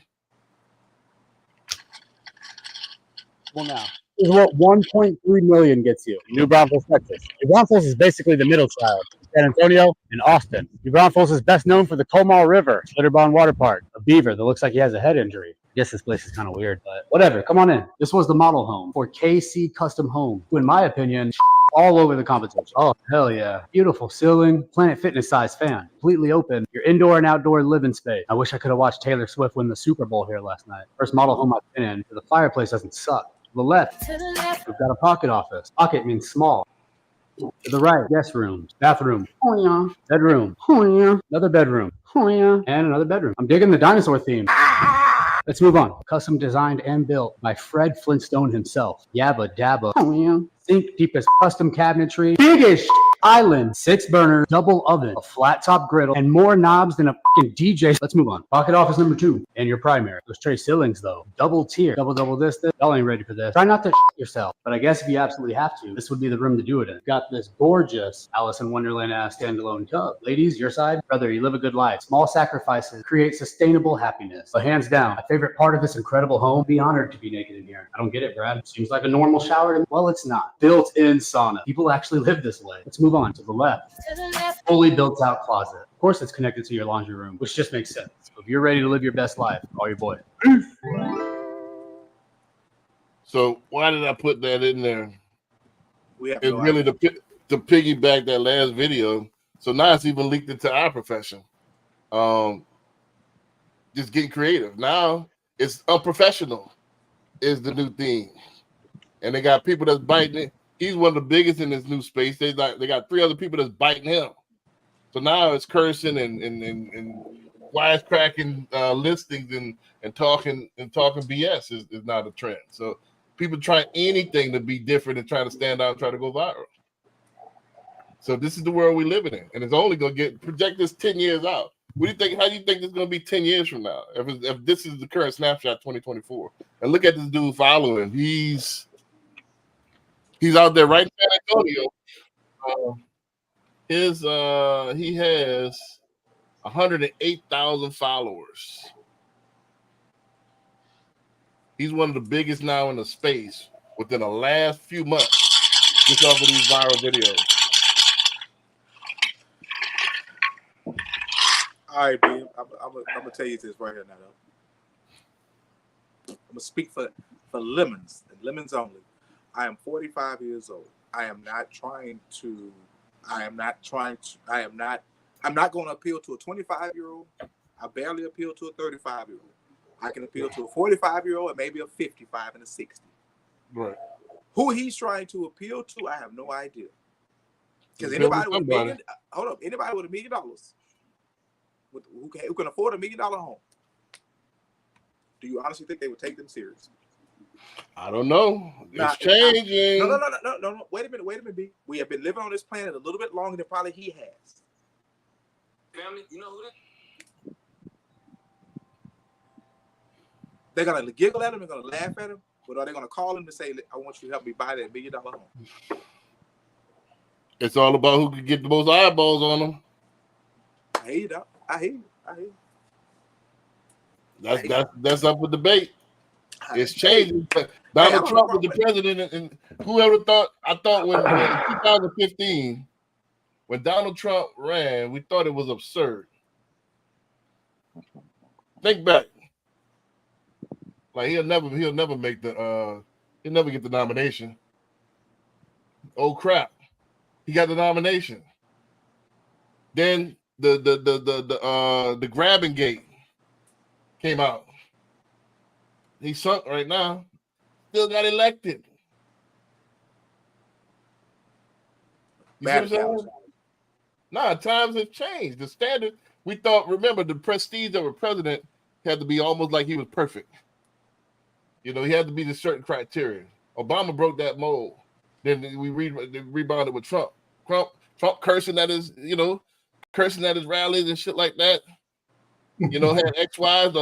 Well, now, This is what 1.3 million gets you. New Braunfels, Texas. New Braunfels is basically the middle child. San Antonio and Austin. New Braunfels is best known for the Comal River, Schlitterbahn Water Park, a beaver that looks like he has a head injury. I guess this place is kind of weird, but whatever. Come on in. This was the model home for KC Custom Home, who in my opinion, all over the competition. Oh, hell yeah. Beautiful ceiling, Planet Fitness size fan, completely open, your indoor and outdoor living space. I wish I could have watched Taylor Swift win the Super Bowl here last night. First model home I've been in, the fireplace doesn't suck. To the left, we've got a pocket office. Pocket means small. To the right, guest rooms, bathroom, oh yeah, bedroom, oh yeah, another bedroom, oh yeah, and another bedroom. I'm digging the dinosaur theme. Let's move on. Custom designed and built by Fred Flintstone himself. Yabba dabba, oh yeah. Think deepest custom cabinetry, biggest island, 6 burners, double oven, a flat top griddle, and more knobs than a fucking DJ. Let's move on. Pocket office number 2 and your primary. Those tray ceilings though, double tier, double this. Y'all ain't ready for this. Try not to yourself, but I guess if you absolutely have to, this would be the room to do it in. Got this gorgeous Alice in Wonderland ass standalone tub. Ladies, your side, brother, you live a good life. Small sacrifices create sustainable happiness. But hands down, my favorite part of this incredible home, be honored to be naked in here. I don't get it, Brad. Seems like a normal shower to me. Well, it's not. Built-in sauna. People actually live this way. Let's move on to the left. Fully built out closet. Of course, it's connected to your laundry room, which just makes sense. So if you're ready to live your best life, call your boy. So why did I put that in there? We have It's no really idea. to piggyback that last video. So now it's even leaked into our profession. Just getting creative. Now it's unprofessional is the new thing. And they got people that's biting it. He's one of the biggest in this new space. They got 3 other people that's biting him. So now it's cursing and wisecracking listings and talking BS is not a trend. So people try anything to be different and try to stand out and try to go viral. So this is the world we live in, and it's only going to project this 10 years out. What do you think? How do you think this is going to be 10 years from now? If this is the current snapshot, 2024, and look at this dude following. He's out there right in San Antonio. He has 108,000 followers. He's one of the biggest now in the space within the last few months, just off of these viral videos. All right, B. I'm gonna tell you this right here now, though. I'm gonna speak for lemons and lemons only. I am 45 years old. I'm not going to appeal to a 25-year-old. I barely appeal to a 35-year-old. I can appeal to a 45-year-old and maybe a 55 and a 60. Right. Who he's trying to appeal to, I have no idea. Because anybody with $1 million, who can afford $1 million home, do you honestly think they would take them serious? I don't know. It's changing. No. Wait a minute, B. We have been living on this planet a little bit longer than probably he has. Family, you know who that? They're gonna giggle at him, they're gonna laugh at him, but are they gonna call him to say, I want you to help me buy that $1 million home? It's all about who can get the most eyeballs on them. I hear you, dog. I hear you. That's up for debate. It's changing. Donald Trump was the president, and whoever thought? I thought when 2015, when Donald Trump ran, we thought it was absurd. Think back. Like he'll never make he'll never get the nomination. Oh crap. He got the nomination. Then the grabbing gate came out. He's sunk right now. Still got elected. You see what I'm saying? Nah, times have changed. The standard, we thought, remember, the prestige of a president had to be almost like he was perfect. You know, he had to be the certain criteria. Obama broke that mold. Then we rebounded with Trump. Trump cursing at his rallies and shit like that. You know, had ex-wives,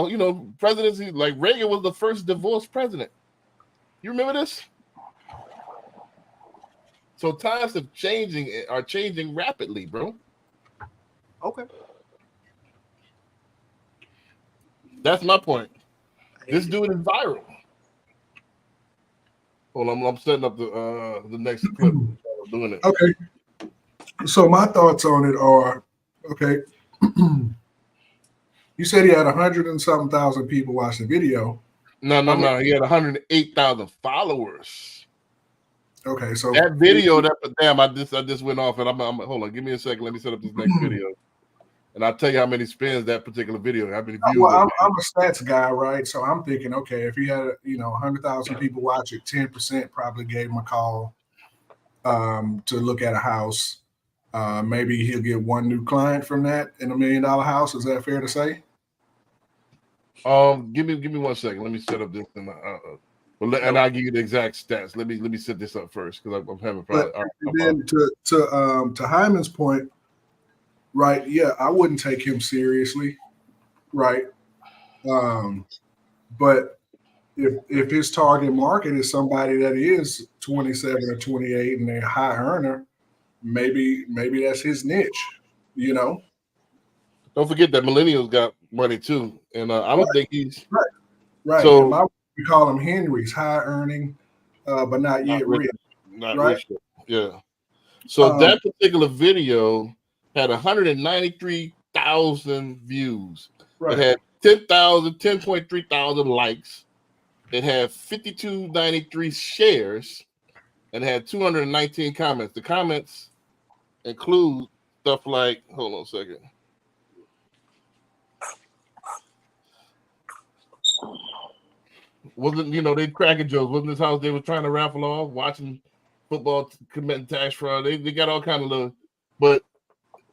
presidency. Like Reagan was the first divorced president. You remember this? So times are changing rapidly, bro. Okay. That's my point. This dude is viral. Hold on, I'm setting up the next clip. I'm doing it. Okay. So my thoughts on it are, okay. You said he had 100 and something thousand people watch the video. No. He had 108,000 followers. Okay, so that video, I just went off, and I'm hold on. Give me a second. Let me set up this next video, and I'll tell you how many spins that particular video, how many views. Well, I'm a stats guy, right? So I'm thinking, okay, if he had 100,000 people watch it, 10% probably gave him a call to look at a house. Maybe he'll get one new client from that in $1 million house. Is that fair to say? Give me 1 second. Let me set up this, and I'll give you the exact stats. Let me set this up first because I'm having problems. And then to Hyman's point, right? Yeah, I wouldn't take him seriously, right? But if his target market is somebody that is 27 or 28 and they're a high earner, maybe that's his niche, Don't forget that millennials got money too, and I don't think he's right. So we call him Henry's, high earning, but not yet rich. Not right? rich. Yeah. So that particular video had 193,000 views. Right. It had 10.3 thousand likes. It had 5,293 shares, and it had 219 comments. The comments include stuff like, hold on a second. Wasn't they cracking jokes? Wasn't this house they were trying to raffle off, watching football, committing tax fraud? They got all kind of little, but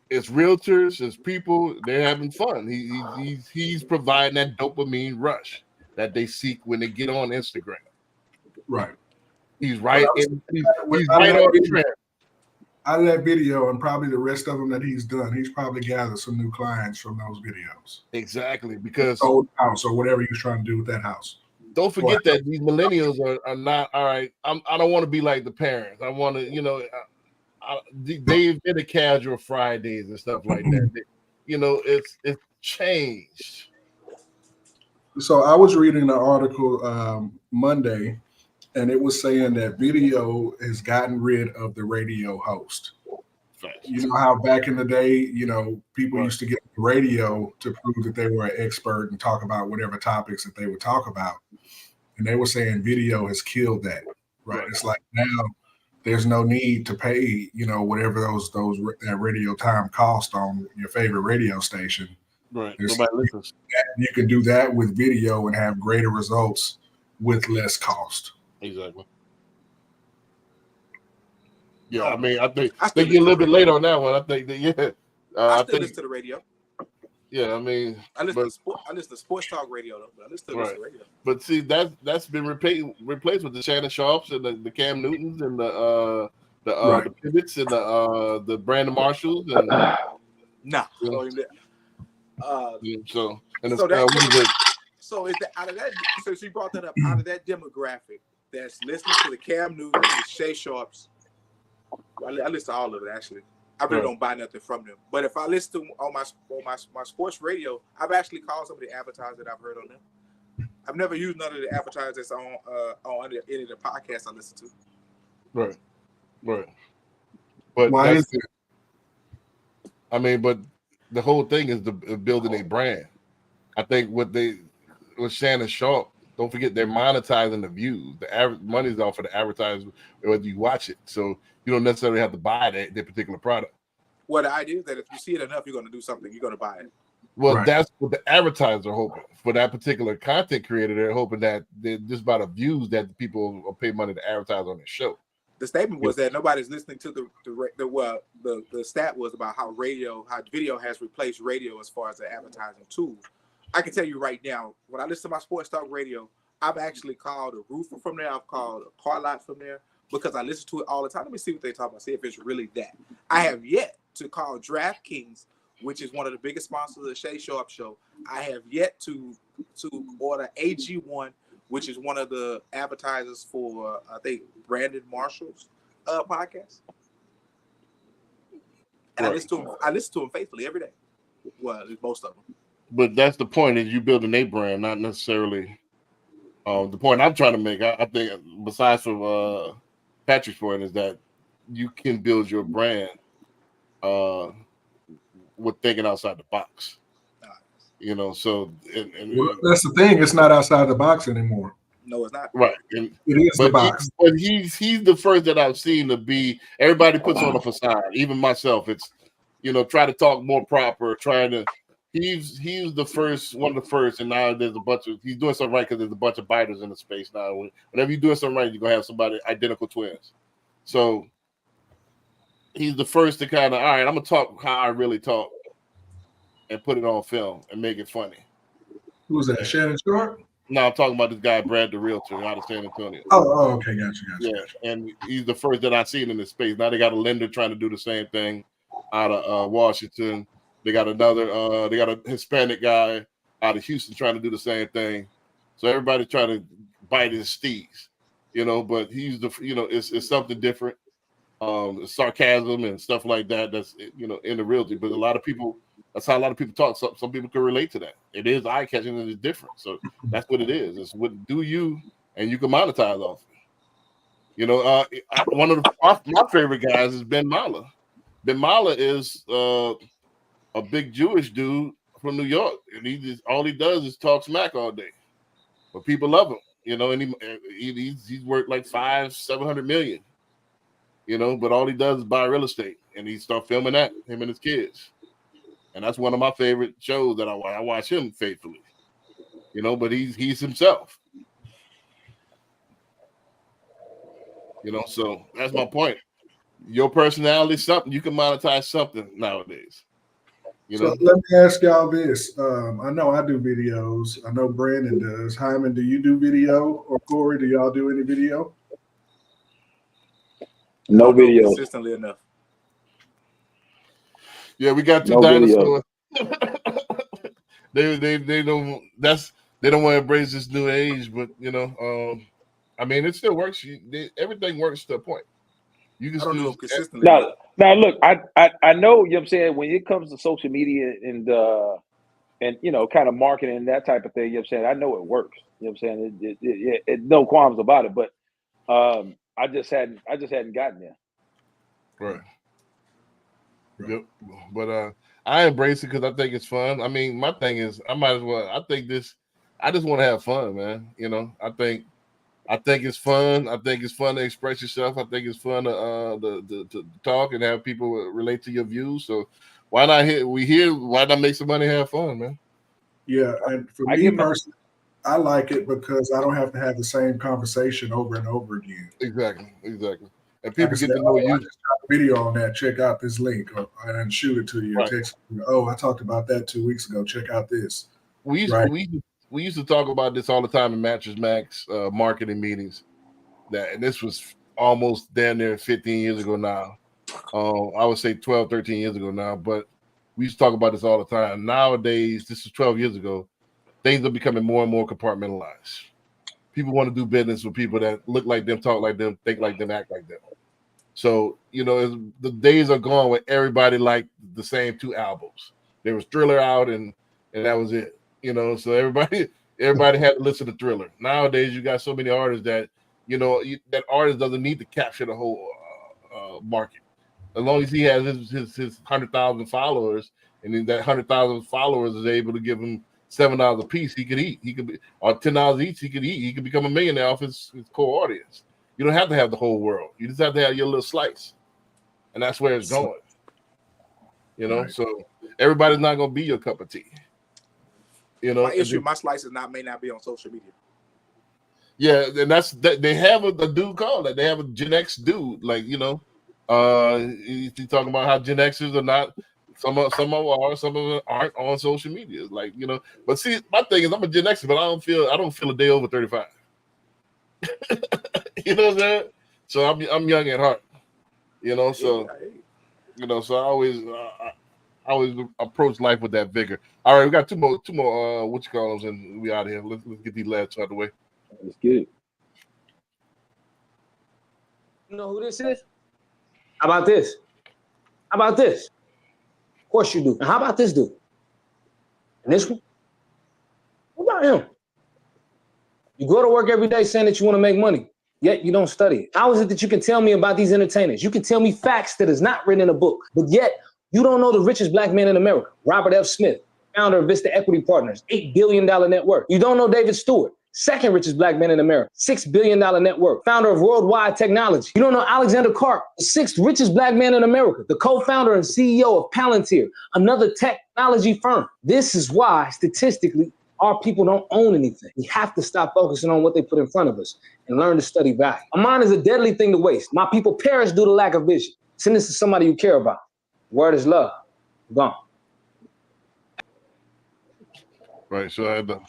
it's realtors, it's people. They're having fun. He's providing that dopamine rush that they seek when they get on Instagram. Right. He's right. He's right on the trend. Out of that video and probably the rest of them that he's done, he's probably gathered some new clients from those videos. Exactly, because sold house or whatever he was trying to do with that house. Don't forget that these millennials are not all right. I don't want to be like the parents. I want to, they've been a casual Fridays and stuff like that. It's changed. So I was reading an article Monday, and it was saying that video has gotten rid of the radio host. You know how back in the day, people used to get the radio to prove that they were an expert and talk about whatever topics that they would talk about. And they were saying video has killed that, right? It's like now there's no need to pay, whatever that radio time cost on your favorite radio station. Right. Nobody listens. You can do that with video and have greater results with less cost. Exactly. Yeah, I mean, I think they get a little bit late on that one. I think that I still listen to the radio. Yeah, I mean, I listen to sports talk radio though, but I listen to the radio. But see, that's been replaced with the Shannon Sharps and the Cam Newtons and the Pivots and the Brandon Marshalls and so is that out of that? So she brought that up out of that demographic that's listening to the Cam Newtons, the Shay Sharps. I listen to all of it actually. I really don't buy nothing from them. But if I listen to on my sports radio, I've actually called some of the advertisers that I've heard on them. I've never used none of the advertisers on any of the podcasts I listen to. Right. But why is it? I mean, but the whole thing is building a brand. I think with Shannon Sharp, don't forget they're monetizing the views. The average money's off for the advertisers whether you watch it. So you don't necessarily have to buy that particular product. Well, the idea is that if you see it enough, you're going to do something. You're going to buy it. Well, that's what the advertisers are hoping. For that particular content creator, they're hoping that they're just about the views that the people will pay money to advertise on their show. The statement was that nobody's listening to the stat was about how video has replaced radio as far as the advertising tool. I can tell you right now, when I listen to my sports talk radio, I've actually called a roofer from there. I've called a car lot from there because I listen to it all the time. Let me see what they talk about, see if it's really that. I have yet to call DraftKings, which is one of the biggest sponsors of the Shay Sharp Show. I have yet to order AG1, which is one of the advertisers for, I think, Brandon Marshall's podcast. And I listen to them faithfully every day. Well, most of them. But that's the point, is you building a brand, not necessarily The point I'm trying to make, I think, besides from Patrick's point, is that you can build your brand with thinking outside the box. You know, so Well, that's the thing. It's not outside the box anymore. No, it's not. right. It is the box. But he's the first that I've seen to be. Everybody puts on a facade, even myself. It's, you know, try to talk more proper, trying to. He's the first, one of the first, and now there's a bunch of. He's doing something right because there's a bunch of biters in the space now. Whenever you're doing something right, you're gonna have somebody identical twins. So he's the first to kind of, all right, I'm gonna talk how I really talk, and put it on film and make it funny. Who was that? Shannon Sharp? No, I'm talking about this guy, Brad the Realtor, out of San Antonio. Oh, okay, gotcha. Yeah, and he's the first that I've seen in this space. Now they got a lender trying to do the same thing out of Washington. They got another, they got a Hispanic guy out of Houston trying to do the same thing. So everybody's trying to bite his steez, you know, but he's the, you know, it's something different. Sarcasm and stuff like that. That's, you know, in the realty, but a lot of people, that's how a lot of people talk. Some people can relate to that. It is eye catching and it's different. So that's what it is. It's what do you, and you can monetize off it. You know, one of my favorite guys is Ben Mala. Ben Mala is a big Jewish dude from New York, and all he does is talk smack all day. But people love him, you know, and he's worth like $500-700 million. You know, but all he does is buy real estate, and he start filming that, him and his kids. And that's one of my favorite shows that I watch him faithfully. You know, but he's himself. You know, so that's my point. Your personality is something you can monetize something nowadays. You know? So let me ask y'all this. I know I do videos. I know Brandon does. Hyman, do you do video? Or Corey, do y'all do any video? No video. Consistently enough. Yeah, we got two No dinosaurs. they don't they don't want to embrace this new age, but you know, I mean, it still works. Everything works to a point. You can still consistently. Now look, I know, you know what I'm saying, when it comes to social media and you know, kind of marketing and that type of thing, you know what I'm saying, I know it works. You know what I'm saying? It no qualms about it, but I just hadn't gotten there. Right. Yep. But I embrace it because I think it's fun. I mean, my thing is, I might as well. I just want to have fun, man. You know, I think it's fun. I think it's fun to express yourself. I think it's fun to talk and have people relate to your views. So why not why not make some money and have fun, man? Yeah, and for me personally, I like it because I don't have to have the same conversation over and over again. Exactly. And people get to know you. I just got a video on that. Check out this link, and shoot it to you. Right. Text you, oh, I talked about that 2 weeks ago. Check out this. We used to talk about this all the time in Mattress Max marketing meetings. And this was almost damn near 15 years ago now. I would say 12, 13 years ago now. But we used to talk about this all the time. Nowadays, this is 12 years ago. Things are becoming more and more compartmentalized. People want to do business with people that look like them, talk like them, think like them, act like them. So, you know, the days are gone where everybody liked the same two albums. There was Thriller out and that was it. You know, so everybody had to listen to Thriller. Nowadays, you got so many artists that, you know, that artist doesn't need to capture the whole market. As long as he has his 100,000 followers, and then that 100,000 followers is able to give him $7 a piece, he could eat. He could be, or $10 each, he could eat. He could become a millionaire off his core audience. You don't have to have the whole world. You just have to have your little slice, and that's where it's going. You know, right. So everybody's not going to be your cup of tea. You know, my slices may not be on social media. Yeah, and they have a dude called that. They have a Gen X dude, like, you know, he's talking about how Gen Xers are not. Some of them are, some of them aren't on social media. Like, you know, but see, my thing is I'm a Gen Xer, but I don't feel a day over 35. You know what I'm saying? So I'm young at heart. You know, so you know, so I always approach life with that vigor. All right, we got two more what you call them, and we out of here. Let's get these last two out of the way. Let's get it. You know who this is? How about this? How about this? Of course you do. And how about this dude? And this one? What about him? You go to work every day saying that you want to make money, yet you don't study it. How is it that you can tell me about these entertainers? You can tell me facts that is not written in a book, but yet you don't know the richest black man in America, Robert F. Smith, founder of Vista Equity Partners, $8 billion net worth. You don't know David Stewart, second richest black man in America, $6 billion net worth, founder of Worldwide Technology. You don't know Alexander Karp, the sixth richest black man in America, the co-founder and CEO of Palantir, another technology firm. This is why, statistically, our people don't own anything. We have to stop focusing on what they put in front of us and learn to study value. A mind is a deadly thing to waste. My people perish due to lack of vision. Send this to somebody you care about. Word is love. Gone. Right. So I had to.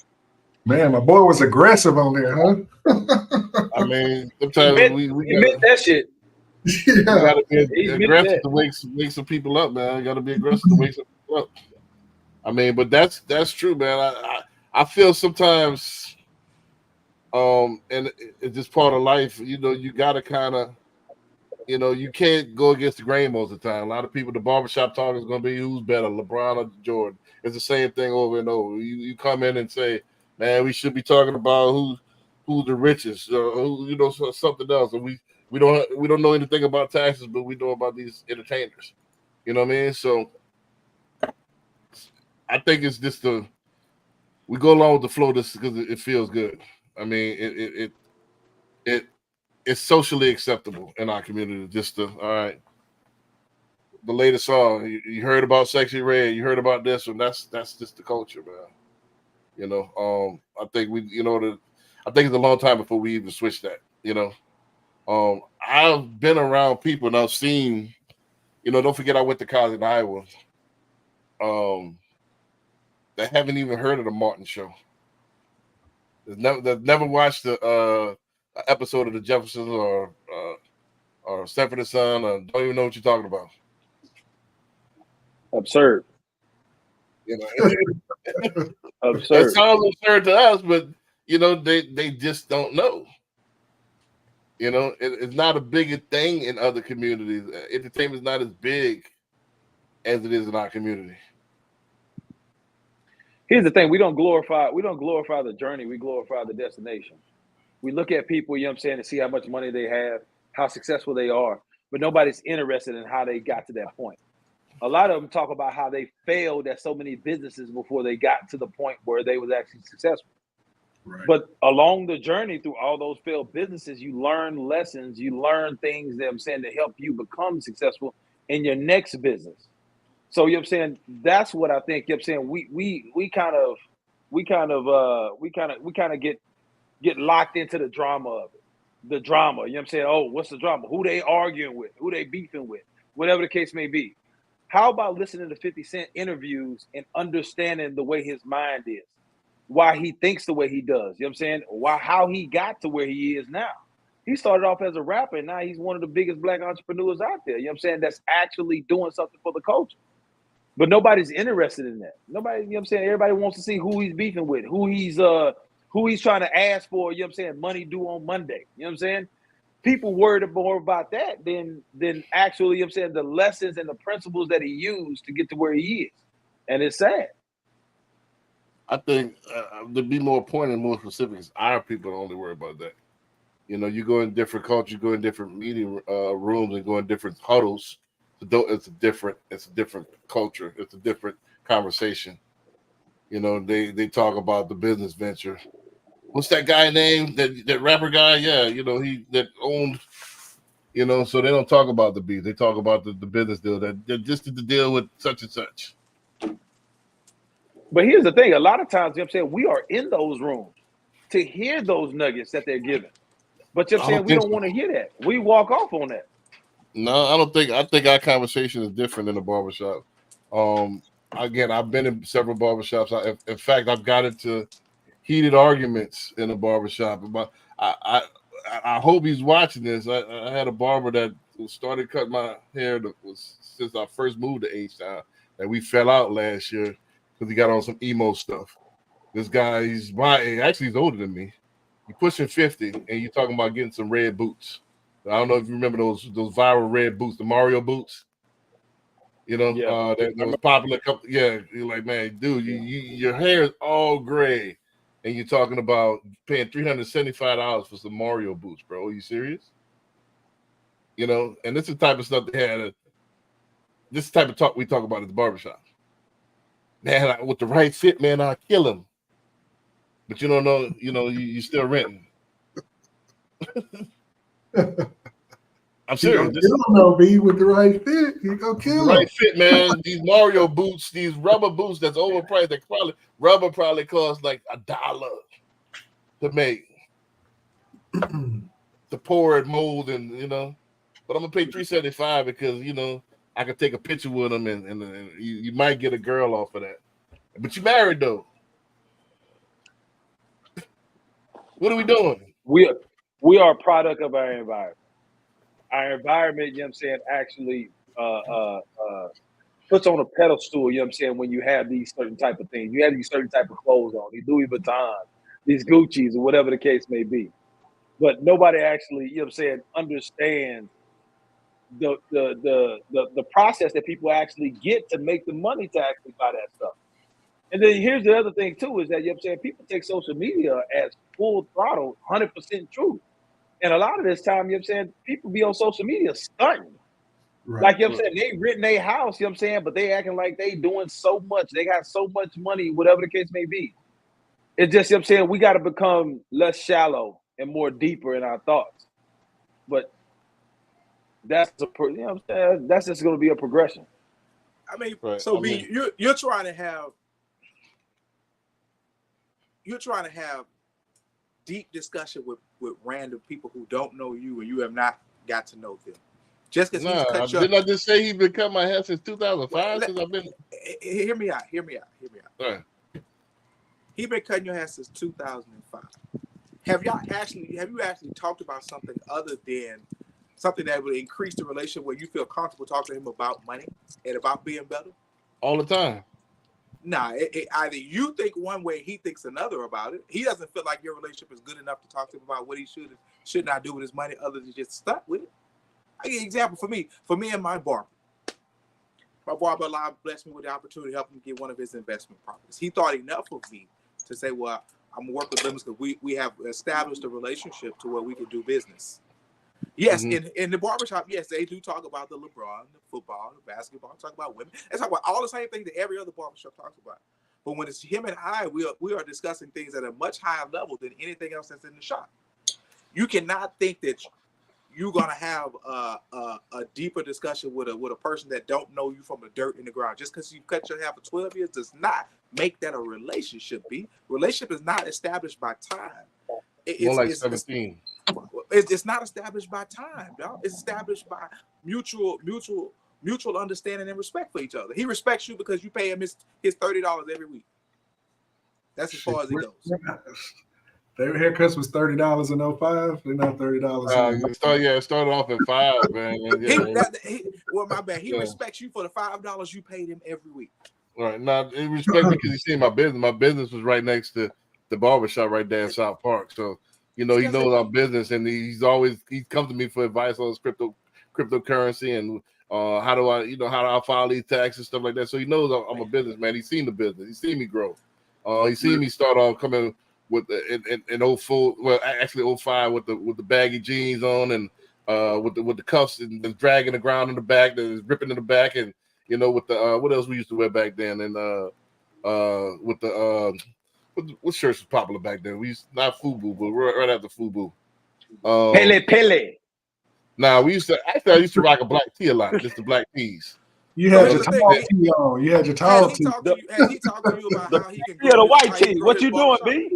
Man, my boy was aggressive on there, huh? I mean, sometimes we admit that shit. We gotta be He admitted aggressive that. to wake some people up, man. You gotta be aggressive to wake some people up. I mean, but that's true, man. I feel sometimes, and it's just part of life. You know, you gotta kind of, you know, you can't go against the grain most of the time. A lot of people, the barbershop talk is gonna be who's better, LeBron or Jordan. It's the same thing over and over. You come in and say, man, we should be talking about who's the richest, who, you know, something else. And we don't know anything about taxes, but we know about these entertainers. You know what I mean? So I think it's just we go along with the flow just because it feels good. I mean, it's socially acceptable in our community. Just all right, the latest song you heard about Sexy Red, you heard about this one. That's just the culture, man. You know, I think I think it's a long time before we even switch that. You know, I've been around people and I've seen. You know, don't forget I went to college in Iowa. That haven't even heard of the Martin Show. They've never watched an episode of The Jeffersons or Sanford and Son, or don't even know what you're talking about. Absurd. You know, Absurd. That sounds absurd to us, but you know, they just don't know. You know, it's not a bigger thing in other communities. Entertainment is not as big as it is in our community. Here's the thing: we don't glorify the journey. We glorify the destination. We look at people, you know what I'm saying, to see how much money they have, how successful they are, but nobody's interested in how they got to that point. A lot of them talk about how they failed at so many businesses before they got to the point where they was actually successful. Right. But along the journey through all those failed businesses, you learn lessons, you learn things that I'm saying to help you become successful in your next business. So you know what I'm saying, that's what I think. You know what I'm saying, we kind of get locked into the drama of it. The drama, you know what I'm saying? Oh, what's the drama? Who they arguing with? Who they beefing with? Whatever the case may be. How about listening to 50 Cent interviews and understanding the way his mind is? Why he thinks the way he does. You know what I'm saying? How he got to where he is now. He started off as a rapper, and now he's one of the biggest black entrepreneurs out there. You know what I'm saying? That's actually doing something for the culture. But nobody's interested in that. Nobody, you know what I'm saying? Everybody wants to see who he's beefing with, who he's trying to ask for, you know what I'm saying, money due on Monday. You know what I'm saying? People worried more about that than actually, you know what I'm saying, the lessons and the principles that he used to get to where he is. And it's sad. I think to be more pointed, more specific, is our people only worry about that. You know, you go in different cultures, you go in different meeting rooms, and go in different huddles. It's a different culture. It's a different conversation. You know, they talk about the business venture. What's that guy name? That rapper guy? Yeah, you know, he that owned. You know, so they don't talk about the beef. They talk about the business deal that just did the deal with such and such. But here's the thing: a lot of times, you know what I'm saying, we are in those rooms to hear those nuggets that they're giving. But you know what I'm saying, we don't want to hear that. We walk off on that. No, I don't think. I think our conversation is different in the barbershop. Again, I've been in several barbershops. In fact, I've got into heated arguments in a barbershop. I hope he's watching this. I had a barber that started cutting my hair that was since I first moved to H-Town, and we fell out last year because he got on some emo stuff. This guy, he's my age. Actually, he's older than me. He's pushing 50, and you're talking about getting some red boots. I don't know if you remember those viral red boots, the Mario boots. You know, that was popular. You're like, man, dude, your hair is all gray. and you're talking about paying $375 for some Mario boots, bro. Are you serious? You know, and this is the type of stuff they had. This is the type of talk we talk about at the barbershop. Man, with the right fit, man, I'll kill him. But you don't know, you still renting. I'm serious. You don't know, B, with the right fit, you go kill him. Right fit, man. These Mario boots, these rubber boots that's overpriced. That probably cost like $1 to make, to pour and mold, and But I'm gonna pay $375 because I can take a picture with them, and you might get a girl off of that. But you married though. What are we doing? We are a product of our environment. Our environment, actually puts on a pedestal, when you have these certain type of things. You have these certain type of clothes on, these Louis Vuitton, these Gucci's, or whatever the case may be. But nobody actually, understands the process that people actually get to make the money to actually buy that stuff. And then here's the other thing too, is that people take social media as full throttle, 100% true. And a lot of this time, people be on social media stunting. Right. Like, they renting their house, but they acting like they doing so much. They got so much money, whatever the case may be. It's just, we got to become less shallow and more deeper in our thoughts. But that's just going to be a progression. I mean, Right. so you're trying to have deep discussion with random people who don't know you and you have not got to know them. Just because he's cut your... Didn't I just say he's been cutting my hair since 2005? Since I've been... Hear me out. All right. He's been cutting your hair since 2005. Have you actually talked about something other than something that would increase the relationship where you feel comfortable talking to him about money and about being better? All the time. Nah, either you think one way, he thinks another about it. He doesn't feel like your relationship is good enough to talk to him about what he should not do with his money other than just stuck with it. I give you an example for me and my barber. My barber blessed me with the opportunity to help him get one of his investment properties. He thought enough of me to say, well, I'm gonna work with them because we have established a relationship to where we can do business. Yes, in the barbershop, yes, they do talk about the LeBron, the football, the basketball, talk about women. They talk about all the same things that every other barbershop talks about. But when it's him and I, we are discussing things at a much higher level than anything else that's in the shop. You cannot think that you're gonna have a deeper discussion with a person that don't know you from the dirt in the ground. Just because you cut your hair for 12 years does not make that a relationship. Relationship is not established by time. More like 17. It's not established by time, dog. It's established by mutual understanding and respect for each other. He respects you because you pay him his $30 every week. That's as far as it goes. Their haircuts was $30 in 05. They're not $30. It started off at $5, man. My bad. He respects you for the $5 you paid him every week. Right. Now, he respects me because he seen my business. My business was right next to the barbershop right there in South Park. So, he knows our business, and he comes to me for advice on cryptocurrency and how do I file these taxes, stuff like that. So he knows I'm a businessman. He's seen the business. He's seen me grow. He's seen me start off coming with in 04, well, actually 05 with the baggy jeans on and with the cuffs and dragging the ground in the back, that is ripping in the back, and with the what else we used to wear back then, and with the what shirts was popular back then? We used not FUBU, but right after FUBU. Pele. Nah, I used to rock a black tee a lot, just the black tees. You had your tall tee on. You had your tall tee. Has he talked to you about how he can? Yeah, the white tee. What you doing, B?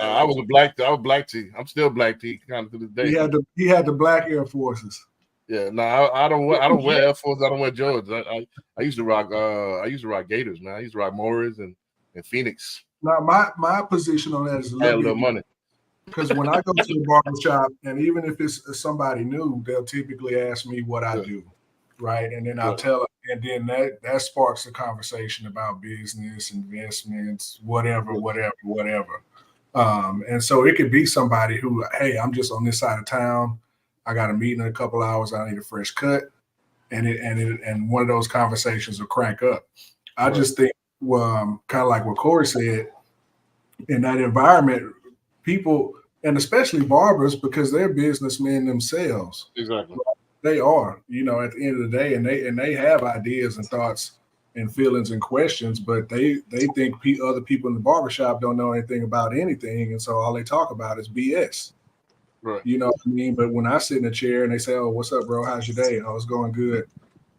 I was black tee. I'm still black tee kind of to this day. He had the black Air Forces. Yeah, no, I don't wear Air Force. I don't wear Jordans. I used to rock Gators, man. I used to rock Morris and Phoenix. Now my position on that is a little money. Because when I go to the barbershop, and even if it's somebody new, they'll typically ask me what I do, right? And then I'll tell them, and then that sparks a conversation about business, investments, whatever. And so it could be somebody who, hey, I'm just on this side of town. I got a meeting in a couple hours. I need a fresh cut, and one of those conversations will crank up. I just think, kind of like what Corey said, in that environment, people, and especially barbers, because they're businessmen themselves. Exactly. They are, you know, at the end of the day, and they have ideas and thoughts and feelings and questions, but they think other people in the barbershop don't know anything about anything, and so all they talk about is BS. Right. You know what I mean? But when I sit in a chair and they say, "Oh, what's up, bro? How's your day?" "Oh, it's going good."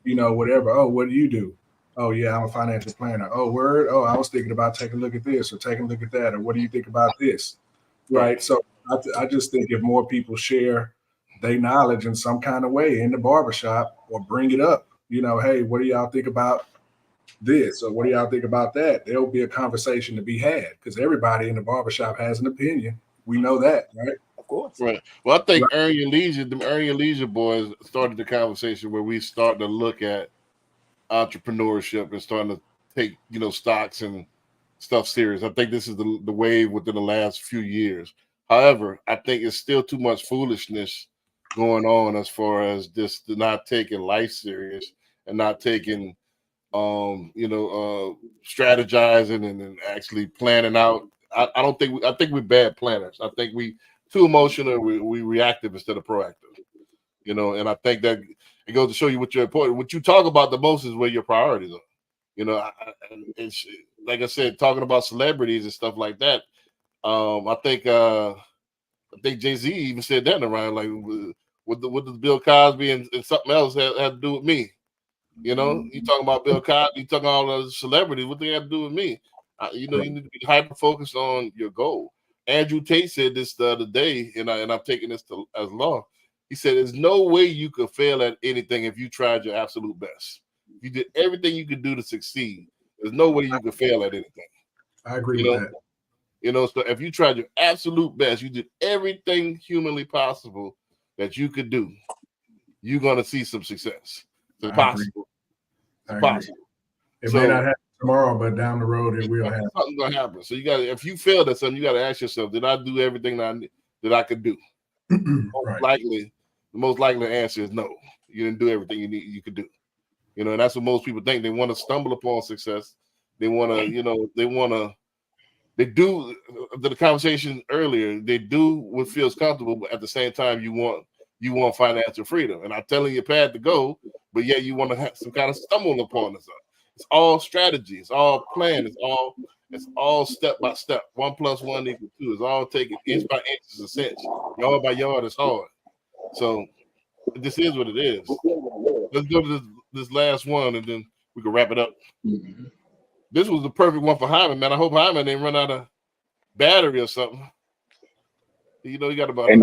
You know, whatever. "Oh, what do you do?" "Oh, yeah, I'm a financial planner." "Oh, word? Oh, I was thinking about taking a look at this or taking a look at that, or what do you think about this?" Right. So I just think if more people share their knowledge in some kind of way in the barbershop or bring it up, you know, "Hey, what do y'all think about this?" or "What do y'all think about that?" There'll be a conversation to be had, because everybody in the barbershop has an opinion. We know that, right? Of course. Right. Well, I think Earn Your Leisure, them Earn Your Leisure boys started the conversation where we start to look at entrepreneurship and starting to take, you know, stocks and stuff serious. I think this is the wave within the last few years. However, I think it's still too much foolishness going on as far as this not taking life serious and not taking strategizing and actually planning out. I don't think I think we're bad planners. I think we too emotional. We reactive instead of proactive. You know, and I think that it goes to show you what you're important. What you talk about the most is where your priorities are. You know, it's like I said, talking about celebrities and stuff like that. I think Jay-Z even said that around, like, what does Bill Cosby and something else have to do with me? You know, you talking about Bill Cosby, you talking about all the celebrities, what they have to do with me? You know, you need to be hyper focused on your goal. Andrew Tate said this the other day, and I'm taking this as law. He said, "There's no way you could fail at anything if you tried your absolute best. If you did everything you could do to succeed, there's no way you could fail at anything." I agree with that. You know, so if you tried your absolute best, you did everything humanly possible that you could do, you're gonna see some success. It's possible. It's possible. It may not happen tomorrow, but down the road it will happen. Something's gonna happen. So you got to, if you failed at something, you got to ask yourself, did I do everything that I could do? Right. The most likely answer is no. You didn't do everything you could do. You know, and that's what most people think. They want to stumble upon success. They want to, you know, they do the conversation earlier. They do what feels comfortable, but at the same time, you want financial freedom. And I'm telling you, path to go, but yet you want to have some kind of stumble upon this. It's all strategy. It's all plan. It's all step by step. 1 + 1 = 2. It's all taken inch by inch is a cinch. Yard by yard is hard. So this is what it is. Let's go to this last one, and then we can wrap it up. This was the perfect one for Hyman, man. I hope Hyman didn't run out of battery or something. You know, you got about Ain't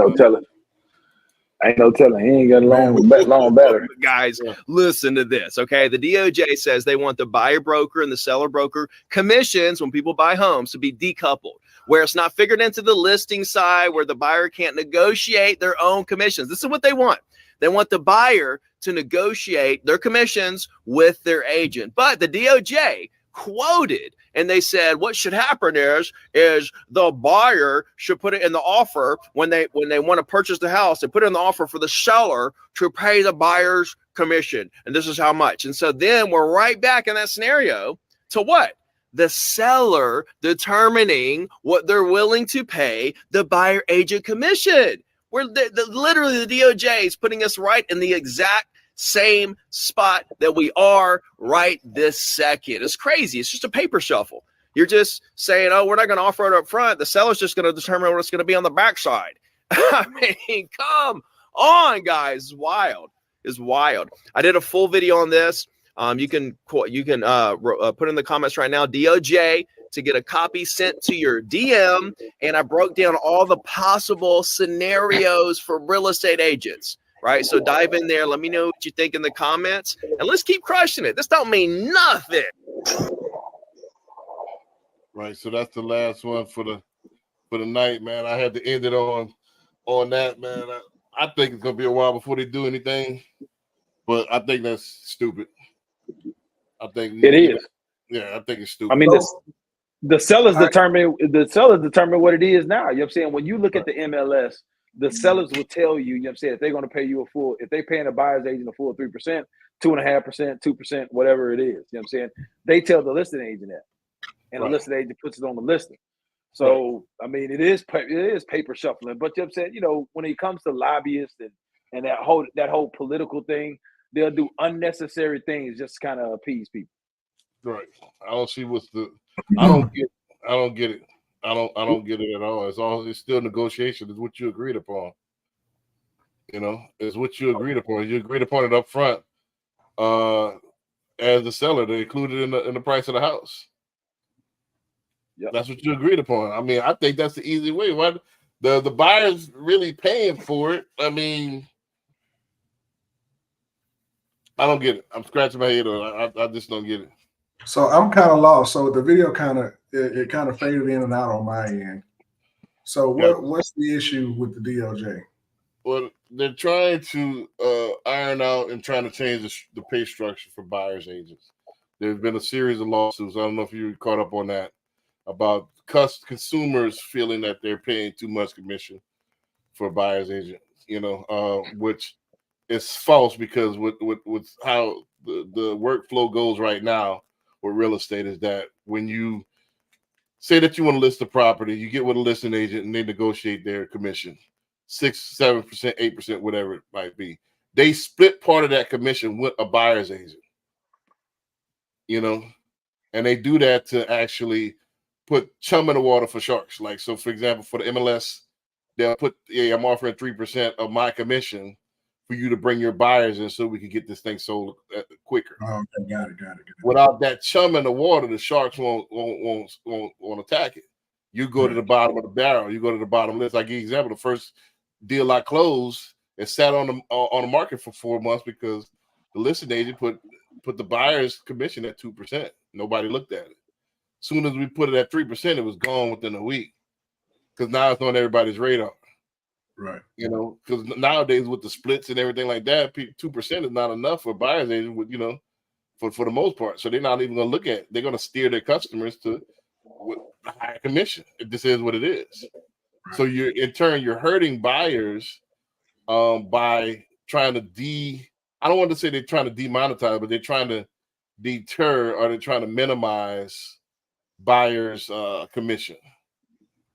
no telling. He ain't got a long battery. Guys, listen to this, okay? The DOJ says they want the buyer broker and the seller broker commissions when people buy homes to be decoupled, where it's not figured into the listing side, where the buyer can't negotiate their own commissions. This is what they want. They want the buyer to negotiate their commissions with their agent. But the DOJ quoted, and they said what should happen is the buyer should put it in the offer when they want to purchase the house. They put it in the offer for the seller to pay the buyer's commission, and this is how much. And so then we're right back in that scenario to what? The seller determining what they're willing to pay the buyer agent commission. We're literally the DOJ is putting us right in the exact same spot that we are right this second. It's crazy. It's just a paper shuffle. You're just saying, oh, we're not going to offer it up front. The seller's just going to determine what it's going to be on the backside. I mean, come on, guys. It's wild. It's wild. I did a full video on this. You can put in the comments right now, DOJ, to get a copy sent to your DM. And I broke down all the possible scenarios for real estate agents. Right, so dive in there. Let me know what you think in the comments, and let's keep crushing it. This don't mean nothing. Right, so that's the last one for the night, man. I had to end it on that, man. I think it's gonna be a while before they do anything, but I think that's stupid. I think it is. Yeah, I think it's stupid. I mean, the sellers determine what it is now. You know what I'm saying? When you look at the MLS, the sellers will tell you, you know what I'm saying, if they're going to pay you if they're paying a buyer's agent a full 3%, 2.5%, 2%, whatever it is, you know what I'm saying? They tell the listing agent that. And the listing agent puts it on the listing. So I mean, it is paper shuffling. But you know what I'm saying, you know, when it comes to lobbyists and that whole political thing, they'll do unnecessary things just kind of appease people. Right. I don't see what's the. I don't get. I don't get it. I don't get it at all. It's still negotiation. It's what you agreed upon. You know, it's what you agreed upon. You agreed upon it up front. As the seller, they included in the price of the house. Yep. That's what you agreed upon. I mean, I think that's the easy way. What the buyer's really paying for it. I mean, I don't get it. I'm scratching my head on it. I just don't get it. So I'm kind of lost. So the video it kind of faded in and out on my end. So what's the issue with the DOJ? Well, they're trying to iron out and trying to change the pay structure for buyers agents. There's been a series of lawsuits. I don't know if you caught up on that about consumers feeling that they're paying too much commission for buyers agents. You know, which is false because with how the workflow goes right now with real estate is that when you say that you want to list the property, you get with a listing agent and they negotiate their commission. 6%, 7%, 8%, whatever it might be. They split part of that commission with a buyer's agent, you know, and they do that to actually put chum in the water for sharks. Like, so for example, for the MLS, they'll put, I'm offering 3% of my commission for you to bring your buyers in so we can get this thing sold quicker. Oh, okay, got it. Without that chum in the water, the sharks won't attack it. You go to the bottom of the barrel. You go to the bottom list. I give you an example. The first deal I closed, it sat on the market for 4 months because the listing agent put the buyer's commission at 2%. Nobody looked at it. As soon as we put it at 3%, it was gone within a week because now it's on everybody's radar. Right. You know, because nowadays with the splits and everything like that, 2% is not enough for buyers agent. With, you know, for the most part, so they're not even going to look at it. They're going to steer their customers to a higher commission. This is what it is. So you're hurting buyers by trying to I don't want to say they're trying to demonetize, but they're trying to deter or they're trying to minimize buyers' commission,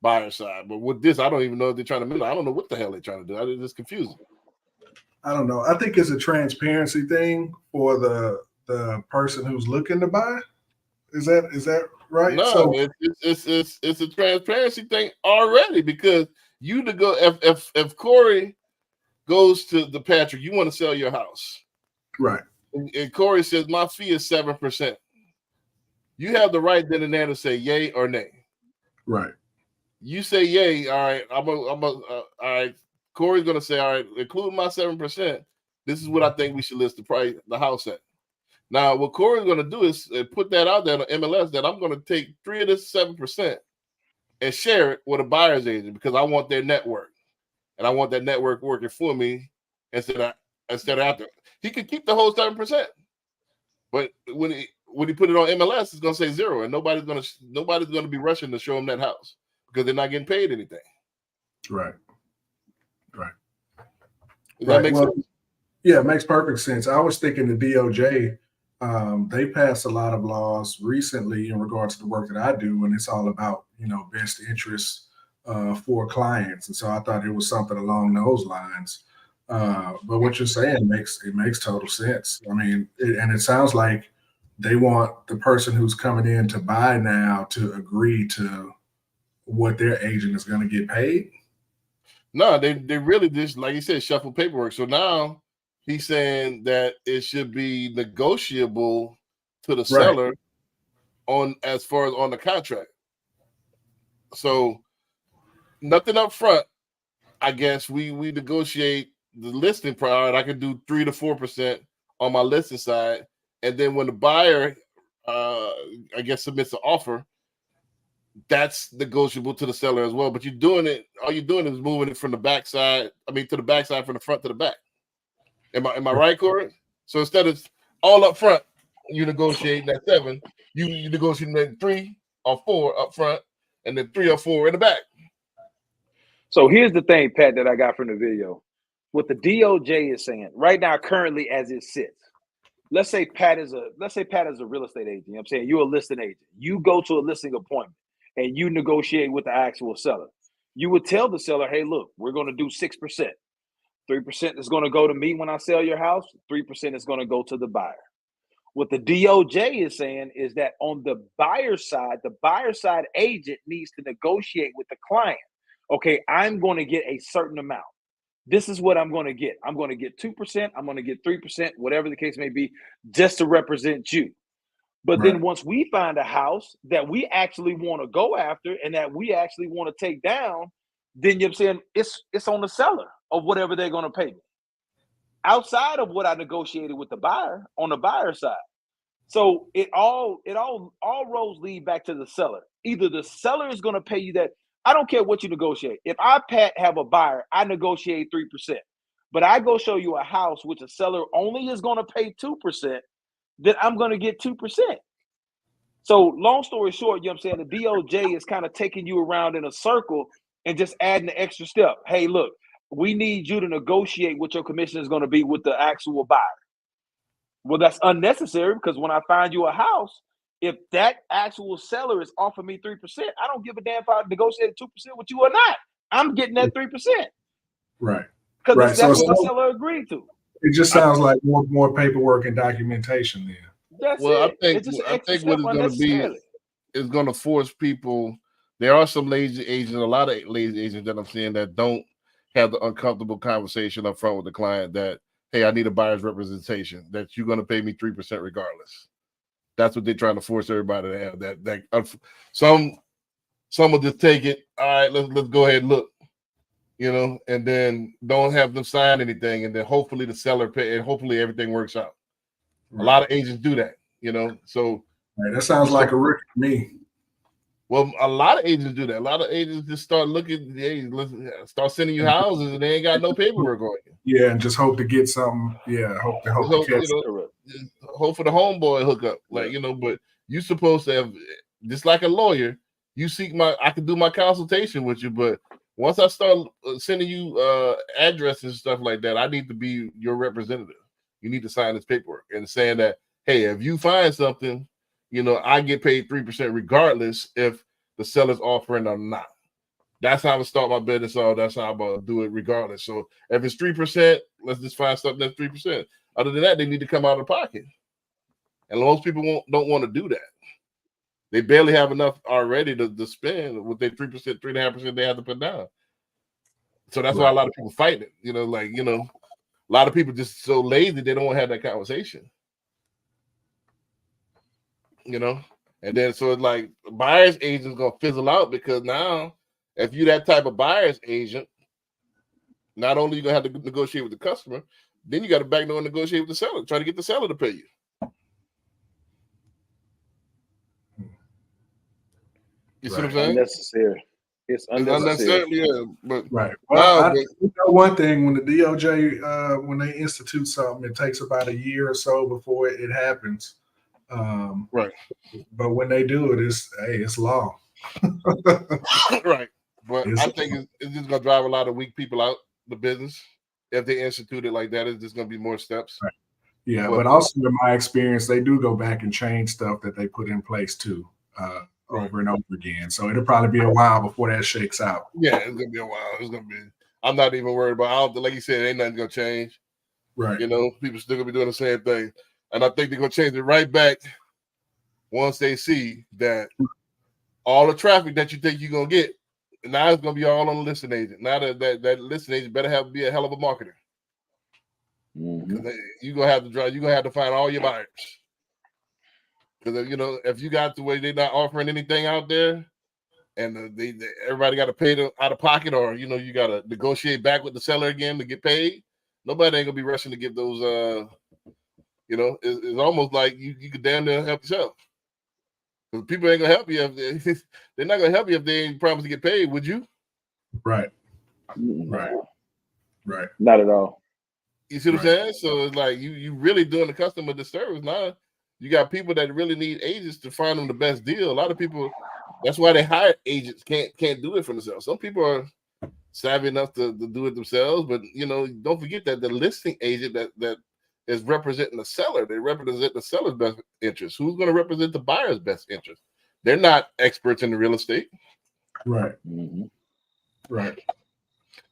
buyer side. But with this, I don't even know if they're trying to minimize. I don't know what the hell they're trying to do. It's just confusing. I don't know. I think it's a transparency thing for the person who's looking to buy. Is that right? No, so, it's a transparency thing already because you to go if Corey goes to the Patrick, you want to sell your house, right? And Corey says my fee is 7%. You have the right then and there to say yay or nay. Right. You say yay. All right. All right. Corey's gonna say, all right, including my 7%. This is what I think we should list the house at. Now, what Corey's going to do is put that out there on MLS that I'm going to take 3 of this 7% and share it with a buyer's agent because I want their network, and I want that network working for me instead of after. He could keep the whole 7%, but when he put it on MLS, it's going to say 0, and nobody's going to be rushing to show him that house because they're not getting paid anything. Right. Does that make sense? Yeah, it makes perfect sense. I was thinking the DOJ. They passed a lot of laws recently in regards to the work that I do, and it's all about, you know, best interests for clients. And so I thought it was something along those lines. But what you're saying makes total sense. I mean, it sounds like they want the person who's coming in to buy now to agree to what their agent is going to get paid. No, they really just, like you said, shuffle paperwork. So now he's saying that it should be negotiable to the seller on as far as on the contract. So nothing up front. I guess we negotiate the listing price. I can do 3 to 4% on my listing side, and then when the buyer, I guess, submits an offer, that's negotiable to the seller as well. But you're doing it. All you're doing is moving it from the backside. I mean, to the backside, from the front to the back. Am I right, Corey? So instead of all up front, you negotiate that 7. You negotiate that 3 or 4 up front, and then 3 or 4 in the back. So here's the thing, Pat, that I got from the video. What the DOJ is saying right now, currently as it sits. Let's say Pat is a real estate agent. You know what I'm saying? You're a listing agent. You go to a listing appointment, and you negotiate with the actual seller. You would tell the seller, hey, look, we're going to do 6%. 3% is going to go to me when I sell your house. 3% is going to go to the buyer. What the DOJ is saying is that on the buyer side agent needs to negotiate with the client. Okay, I'm going to get a certain amount. This is what I'm going to get. I'm going to get 2%. I'm going to get 3%, whatever the case may be, just to represent you. But then once we find a house that we actually want to go after and that we actually want to take down, then you're saying it's on the seller of whatever they're going to pay me. Outside of what I negotiated with the buyer on the buyer side. So it all roads lead back to the seller. Either the seller is going to pay you that. I don't care what you negotiate. If I have a buyer, I negotiate 3%. But I go show you a house which a seller only is going to pay 2%, then I'm going to get 2%. So long story short, you know what I'm saying? The DOJ is kind of taking you around in a circle and just adding an extra step. Hey, look, we need you to negotiate what your commission is going to be with the actual buyer. Well, that's unnecessary because when I find you a house, if that actual seller is offering me 3%, I don't give a damn if I negotiated 2% with you or not. I'm getting that 3%. Right. Because that's So what the seller agreed to. it just sounds like more paperwork and documentation then. That's Well, it. I It's just an think extra what step it's going to be unnecessarily. is going to force people. There are some lazy agents, a lot of lazy agents that I'm seeing that don't have the uncomfortable conversation up front with the client that, hey, I need a buyer's representation, that you're going to pay me 3% regardless. That's what they're trying to force everybody to have. That some will just take it. All right, let's go ahead and look, and then don't have them sign anything, and then hopefully the seller pay, and hopefully everything works out. A lot of agents do that, So that sounds like a rookie to me. Well, a lot of agents do that. A lot of agents just start looking, start sending you houses, and they ain't got no paperwork on you. Yeah, and just hope to get something. Yeah, hope to catch. Hope for the homeboy hookup, But you supposed to have, just like a lawyer, you seek I can do my consultation with you, but once I start sending you addresses and stuff like that, I need to be your representative. You need to sign this paperwork and saying that, hey, if you find something, I get paid 3% regardless if the seller's offering or not. That's how I start my business off. That's how I'm going to do it regardless. So if it's 3%, let's just find something that's 3%. Other than that, they need to come out of pocket. And most people don't want to do that. They barely have enough already to spend with their 3%, 3.5% they have to put down. So that's why a lot of people fight it. A lot of people just so lazy, they don't want to have that conversation. And then so it's like buyer's agent's gonna fizzle out because now if you that type of buyer's agent, not only you gonna have to negotiate with the customer, then you got to back door and negotiate with the seller, try to get the seller to pay you. You see what I'm saying? Unnecessary. It's unnecessary. Yeah, but right. Well, one thing when the DOJ when they institute something, it takes about a year or so before it happens. Right. But when they do it, it's law. Right. But I think it's just gonna drive a lot of weak people out the business if they institute it like that. It's just gonna be more steps. Right. Yeah, but also in my experience, they do go back and change stuff that they put in place too, over and over again. So it'll probably be a while before that shakes out. Yeah, it's gonna be a while. It's gonna be. I'm not even worried about. Like you said, ain't nothing gonna change. Right. People still gonna be doing the same thing. And I think they're going to change it right back once they see that all the traffic that you think you're going to get, now it's going to be all on the listing agent. Now that listing agent better be a hell of a marketer. Mm-hmm. You're going to have to drive. You're going to have to find all your buyers. Because, if you got the way they're not offering anything out there and everybody got to pay them out of pocket or, you got to negotiate back with the seller again to get paid, nobody ain't going to be rushing to give those it's almost like you could damn near help yourself. Because people ain't gonna help you if they're not gonna help you if they ain't promised to get paid, would you? Right. Not at all. You see what I'm saying? So it's like you really doing the customer disservice. Now you got people that really need agents to find them the best deal. A lot of people, that's why they hire agents, can't do it for themselves. Some people are savvy enough to do it themselves, but don't forget that the listing agent that is representing the seller. They represent the seller's best interest. Who's going to represent the buyer's best interest? they're not experts in the real estate. Right. Right.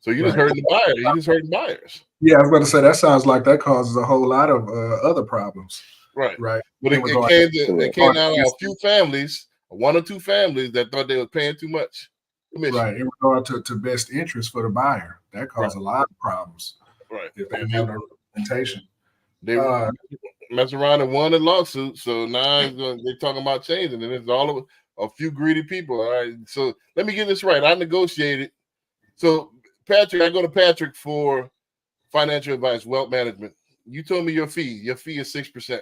So you just Right. hurting the buyer. You just hurting buyers. Yeah, I was about to say that sounds like that causes a whole lot of other problems. Right. Right. But In regard to- it came down to a few families, 1 or 2 families that thought they were paying too much commission. Right. In regard to best interest for the buyer, that caused a lot of problems. Right. If they have no representation. They mess around and won a lawsuit, so now they're talking about changing, and it's all of a few greedy people. All right, so let me get this right. I negotiated. So Patrick, I go to Patrick for financial advice, wealth management. You told me your fee. Your fee is 6%.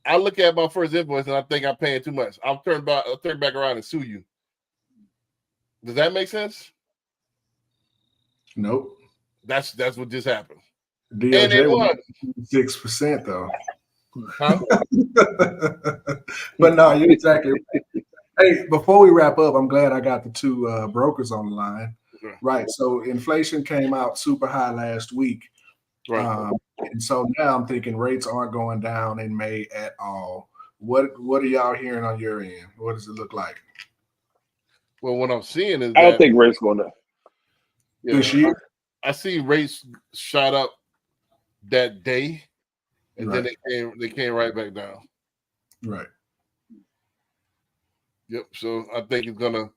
I look at my first invoice and I think I'm paying too much. I'll turn back around and sue you. Does that make sense? Nope. That's what just happened. DOJ was 6% though. Huh? But no, you're exactly right. Hey, before we wrap up, I'm glad I got the 2 brokers on the line. Right. So inflation came out super high last week. Right. And so now I'm thinking rates aren't going down in May at all. What are y'all hearing on your end? What does it look like? Well, what I'm seeing is I don't think rates going up this year. I see rates shot up that day, and Right. then they came right back down. Right. Yep. So I think it's gonna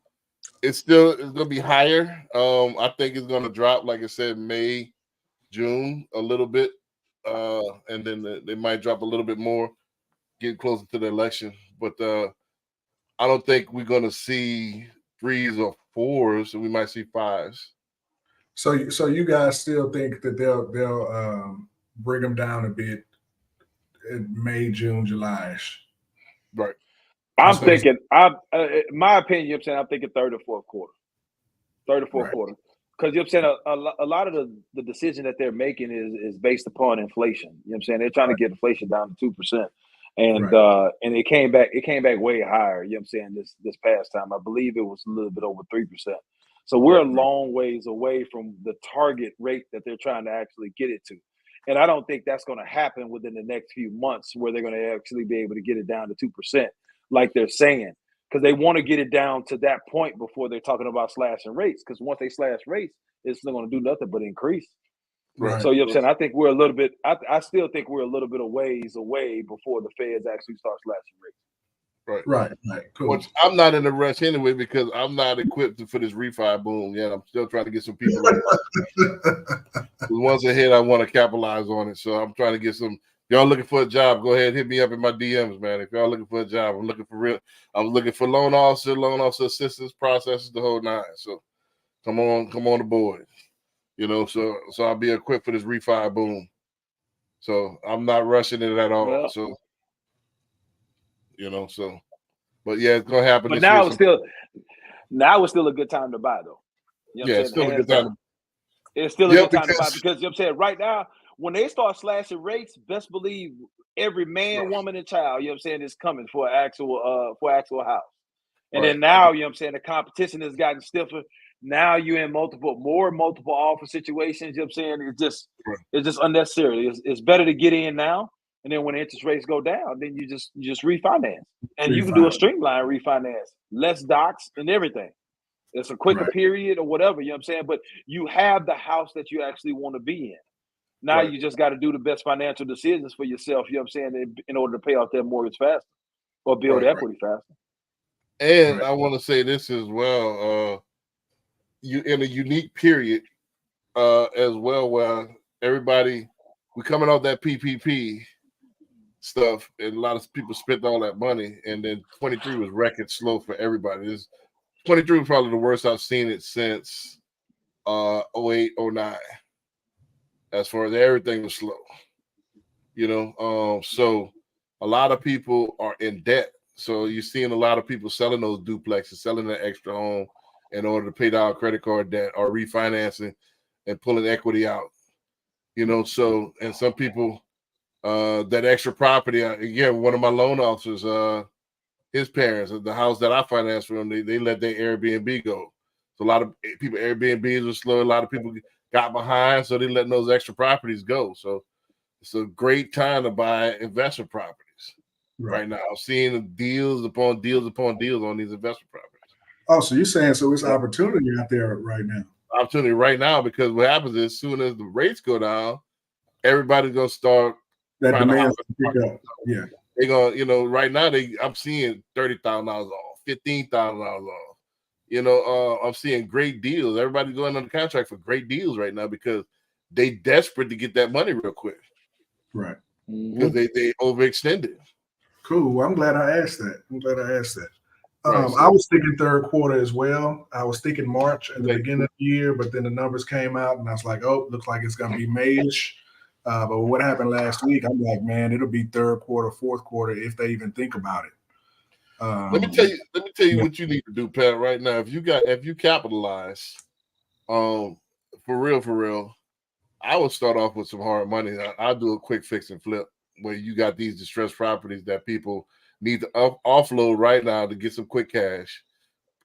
be higher. I think it's gonna drop, like I said, May, June a little bit, and then they might drop a little bit more, get closer to the election. But I don't think we're gonna see 3s or 4s. So we might see 5s. So you guys still think that they'll bring them down a bit in May, June, July-ish? Right. I'm thinking, my opinion, you know what I'm saying, I'm thinking third or fourth quarter. Third or fourth Right. quarter. Because you know what I'm saying, a lot of the decision that they're making is based upon inflation. You know what I'm saying? They're trying to get inflation down to 2%. And and it came back way higher, you know what I'm saying, this past time. I believe it was a little bit over 3%. So we're a long ways away from the target rate that they're trying to actually get it to. And I don't think that's going to happen within the next few months where they're going to actually be able to get it down to 2%, like they're saying, because they want to get it down to that point before they're talking about slashing rates. Because once they slash rates, it's not going to do nothing but increase. Right. So you know what I'm saying? I think we're a little bit. I still think we're a little bit of ways away before the Feds actually start slashing rates. Right. Cool. Which I'm not in a rush anyway because I'm not equipped for this refi boom yet. I'm still trying to get some people. Once ahead, I want to capitalize on it. So I'm trying to get some. Y'all looking for a job? Go ahead, hit me up in my DMs, man. If y'all looking for a job, I'm looking for loan officer assistance, processes, the whole 9. So come on aboard. You know, so I'll be equipped for this refi boom. So I'm not rushing it at all. Well, so you know, but yeah, it's gonna happen. But this now year. it's still a good time to buy, though. You know what I'm it's saying? still a good time. It's still a good time to buy because you know what I'm saying, right now, when they start slashing rates, best believe every man, woman, and child, you know what I'm saying, is coming for actual house. And then now, you know what I'm saying, the competition has gotten stiffer. Now you're in multiple offer situations. You know what I'm saying? It's just unnecessary. It's better to get in now, and then when interest rates go down, then you just refinance, and you can do a streamline refinance, less docs and everything. It's a quicker period or whatever. You know what I'm saying? But you have the house that you actually want to be in. Now you just got to do the best financial decisions for yourself. You know what I'm saying? In order to pay off that mortgage faster or build equity faster. And I want to say this as well. You in a unique period as well where we're coming off that PPP stuff, and a lot of people spent all that money, and then 23 was record slow for everybody. 23 was probably the worst I've seen it since 08, 09. As far as everything was slow, you know. So a lot of people are in debt. So you're seeing a lot of people selling those duplexes, selling that extra home in order to pay down credit card debt or refinancing and pulling equity out. You know, so and some people that extra property. Again, one of my loan officers, his parents, the house that I financed for them, they let their Airbnb go. So a lot of people, Airbnbs were slow. A lot of people got behind, so they're letting those extra properties go. So it's a great time to buy investment properties. right now. I'm seeing deals upon deals upon deals on these investment properties. Oh, so you're saying so it's opportunity out there right now? Opportunity right now, because what happens is as soon as the rates go down, everybody's gonna start That trying to demand hop pick up. Yeah. They're gonna, right now I'm seeing $30,000 off, $15,000 off. I'm seeing great deals. Everybody's going under contract for great deals right now because they desperate to get that money real quick. Right. Because they overextended. Cool. Well, I'm glad I asked that. Right, I was thinking third quarter as well. I was thinking March at the beginning of the year, but then the numbers came out and I was like, oh, looks like it's going to be May-ish. But what happened last week, I'm like, man, it'll be third quarter, fourth quarter if they even think about it. Let me tell you what you need to do, Pat, right now. If you capitalize, for real, I would start off with some hard money. I'll do a quick fix and flip where you got these distressed properties that people need to offload right now to get some quick cash.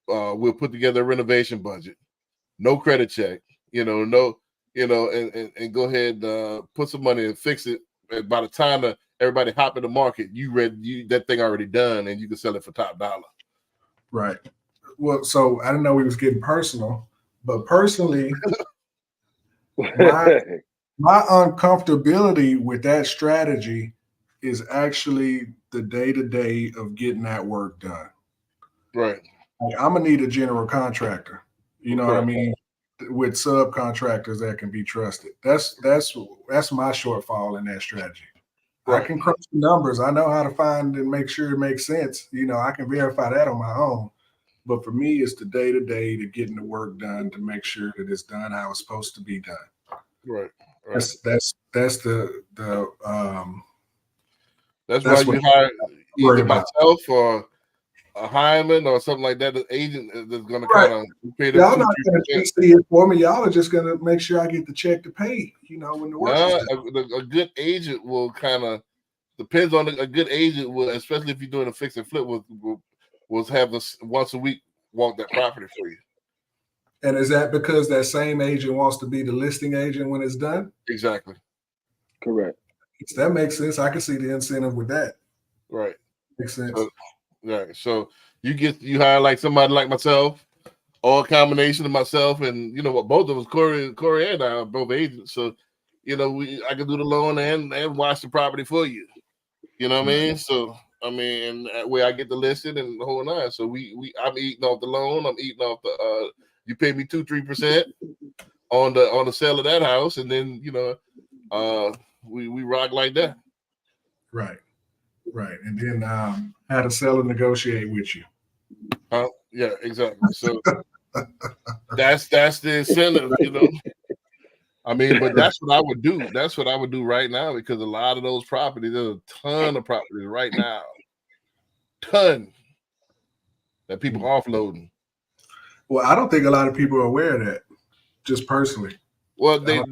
We'll put together a renovation budget, no credit check, and go ahead and put some money and fix it. And by the time that everybody hop in the market, that thing already done, and you can sell it for top dollar. Right. Well, so I didn't know we was getting personal, but personally, my uncomfortability with that strategy is actually the day-to-day of getting that work done. Right. Like, I'm gonna need a general contractor. You know what I mean? With subcontractors that can be trusted. That's my shortfall in that strategy. Right. I can crunch the numbers. I know how to find and make sure it makes sense. I can verify that on my own. But for me, it's the day-to-day to getting the work done to make sure that it's done how it's supposed to be done. Right. That's why you hire either myself or a hireman or something like that. The agent that's going to kind of pay the y'all not going to see it for me. Y'all are just going to make sure I get the check to pay. When the work is done. A good agent will kind of depends on a good agent will, especially if you're doing a fix and flip, will have us once a week walk that property for you. And is that because that same agent wants to be the listing agent when it's done? Exactly. Correct. That makes sense. I can see the incentive with that. Right. Makes sense. So you hire like somebody like myself, or a combination of myself and both of us, Corey and I are both agents. So I can do the loan and watch the property for you. You know what I mean? So and that way I get the listing and the whole nine. So I'm eating off the loan. I'm eating off the you pay me 2-3% on the sale of that house, and then we rock like that. Right. And then how to sell and negotiate with you. Yeah, exactly. So that's the incentive, but that's what I would do. That's what I would do right now, because a lot of those properties, there's a ton of properties right now, that people offloading. Well, I don't think a lot of people are aware of that, just personally. Well, they're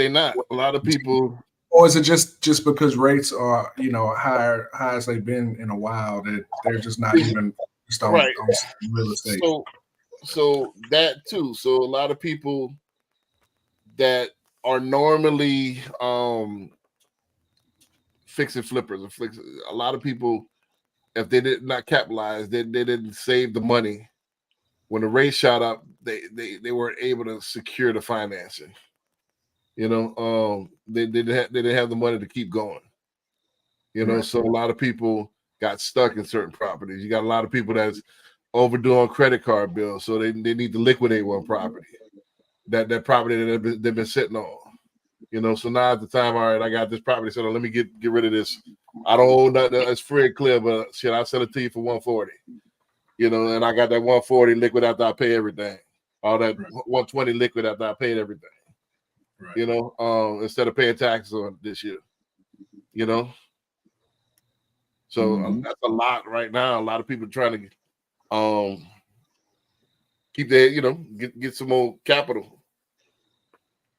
not. A lot of people. Or is it just because rates are, high as they've been in a while, that they're just not even on real estate? So that too. So a lot of people that are normally fix and flippers, a lot of people, if they did not capitalize, they didn't save the money. When the rate shot up, they weren't able to secure the financing. They didn't have the money to keep going. So a lot of people got stuck in certain properties. You got a lot of people that's overdue on credit card bills, so they need to liquidate one property. That property that they've been sitting on. So now at the time, all right, I got this property, so let me get rid of this. I don't own that. It's free and clear, but shit, I'll sell it to you for $140. And I got that $140 liquid after I pay everything. All that $120 liquid after I paid everything. Right. Instead of paying taxes on this year. So that's a lot right now. A lot of people trying to keep their, get some more capital.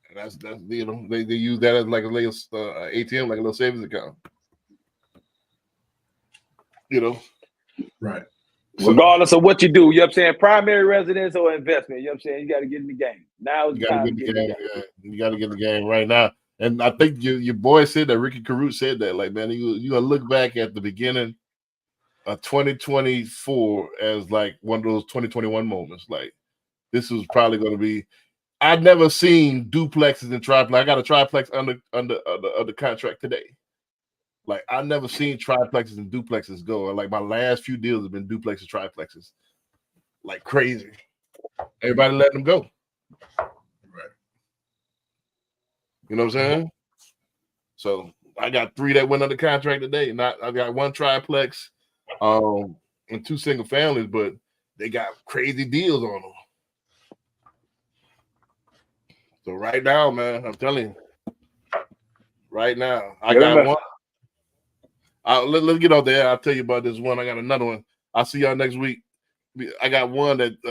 And that's they use that as like a little ATM, like a little savings account. Right. Regardless of what you do, primary residence or investment, you got to get in the game. Now is the time to get in the game. Yeah. You got to get in the game right now. And I think your boy said that, Ricky Caruth said that, like, man, you're going to look back at the beginning a 2024 as like one of those 2021 moments. Like this was probably going to be. I'd never seen duplexes and triplex. I got a triplex under contract today. Like I never seen triplexes and duplexes go. Like my last few deals have been duplexes, triplexes, like crazy. Everybody letting them go. Right. You know what I'm saying? So I got 3 that went under contract today. I got 1 triplex, and 2 single families, but they got crazy deals on them. So right now, man, I'm telling you, right now, I got one. Let's get out there. I'll tell you about this one. I got another one. I'll see y'all next week. I got one that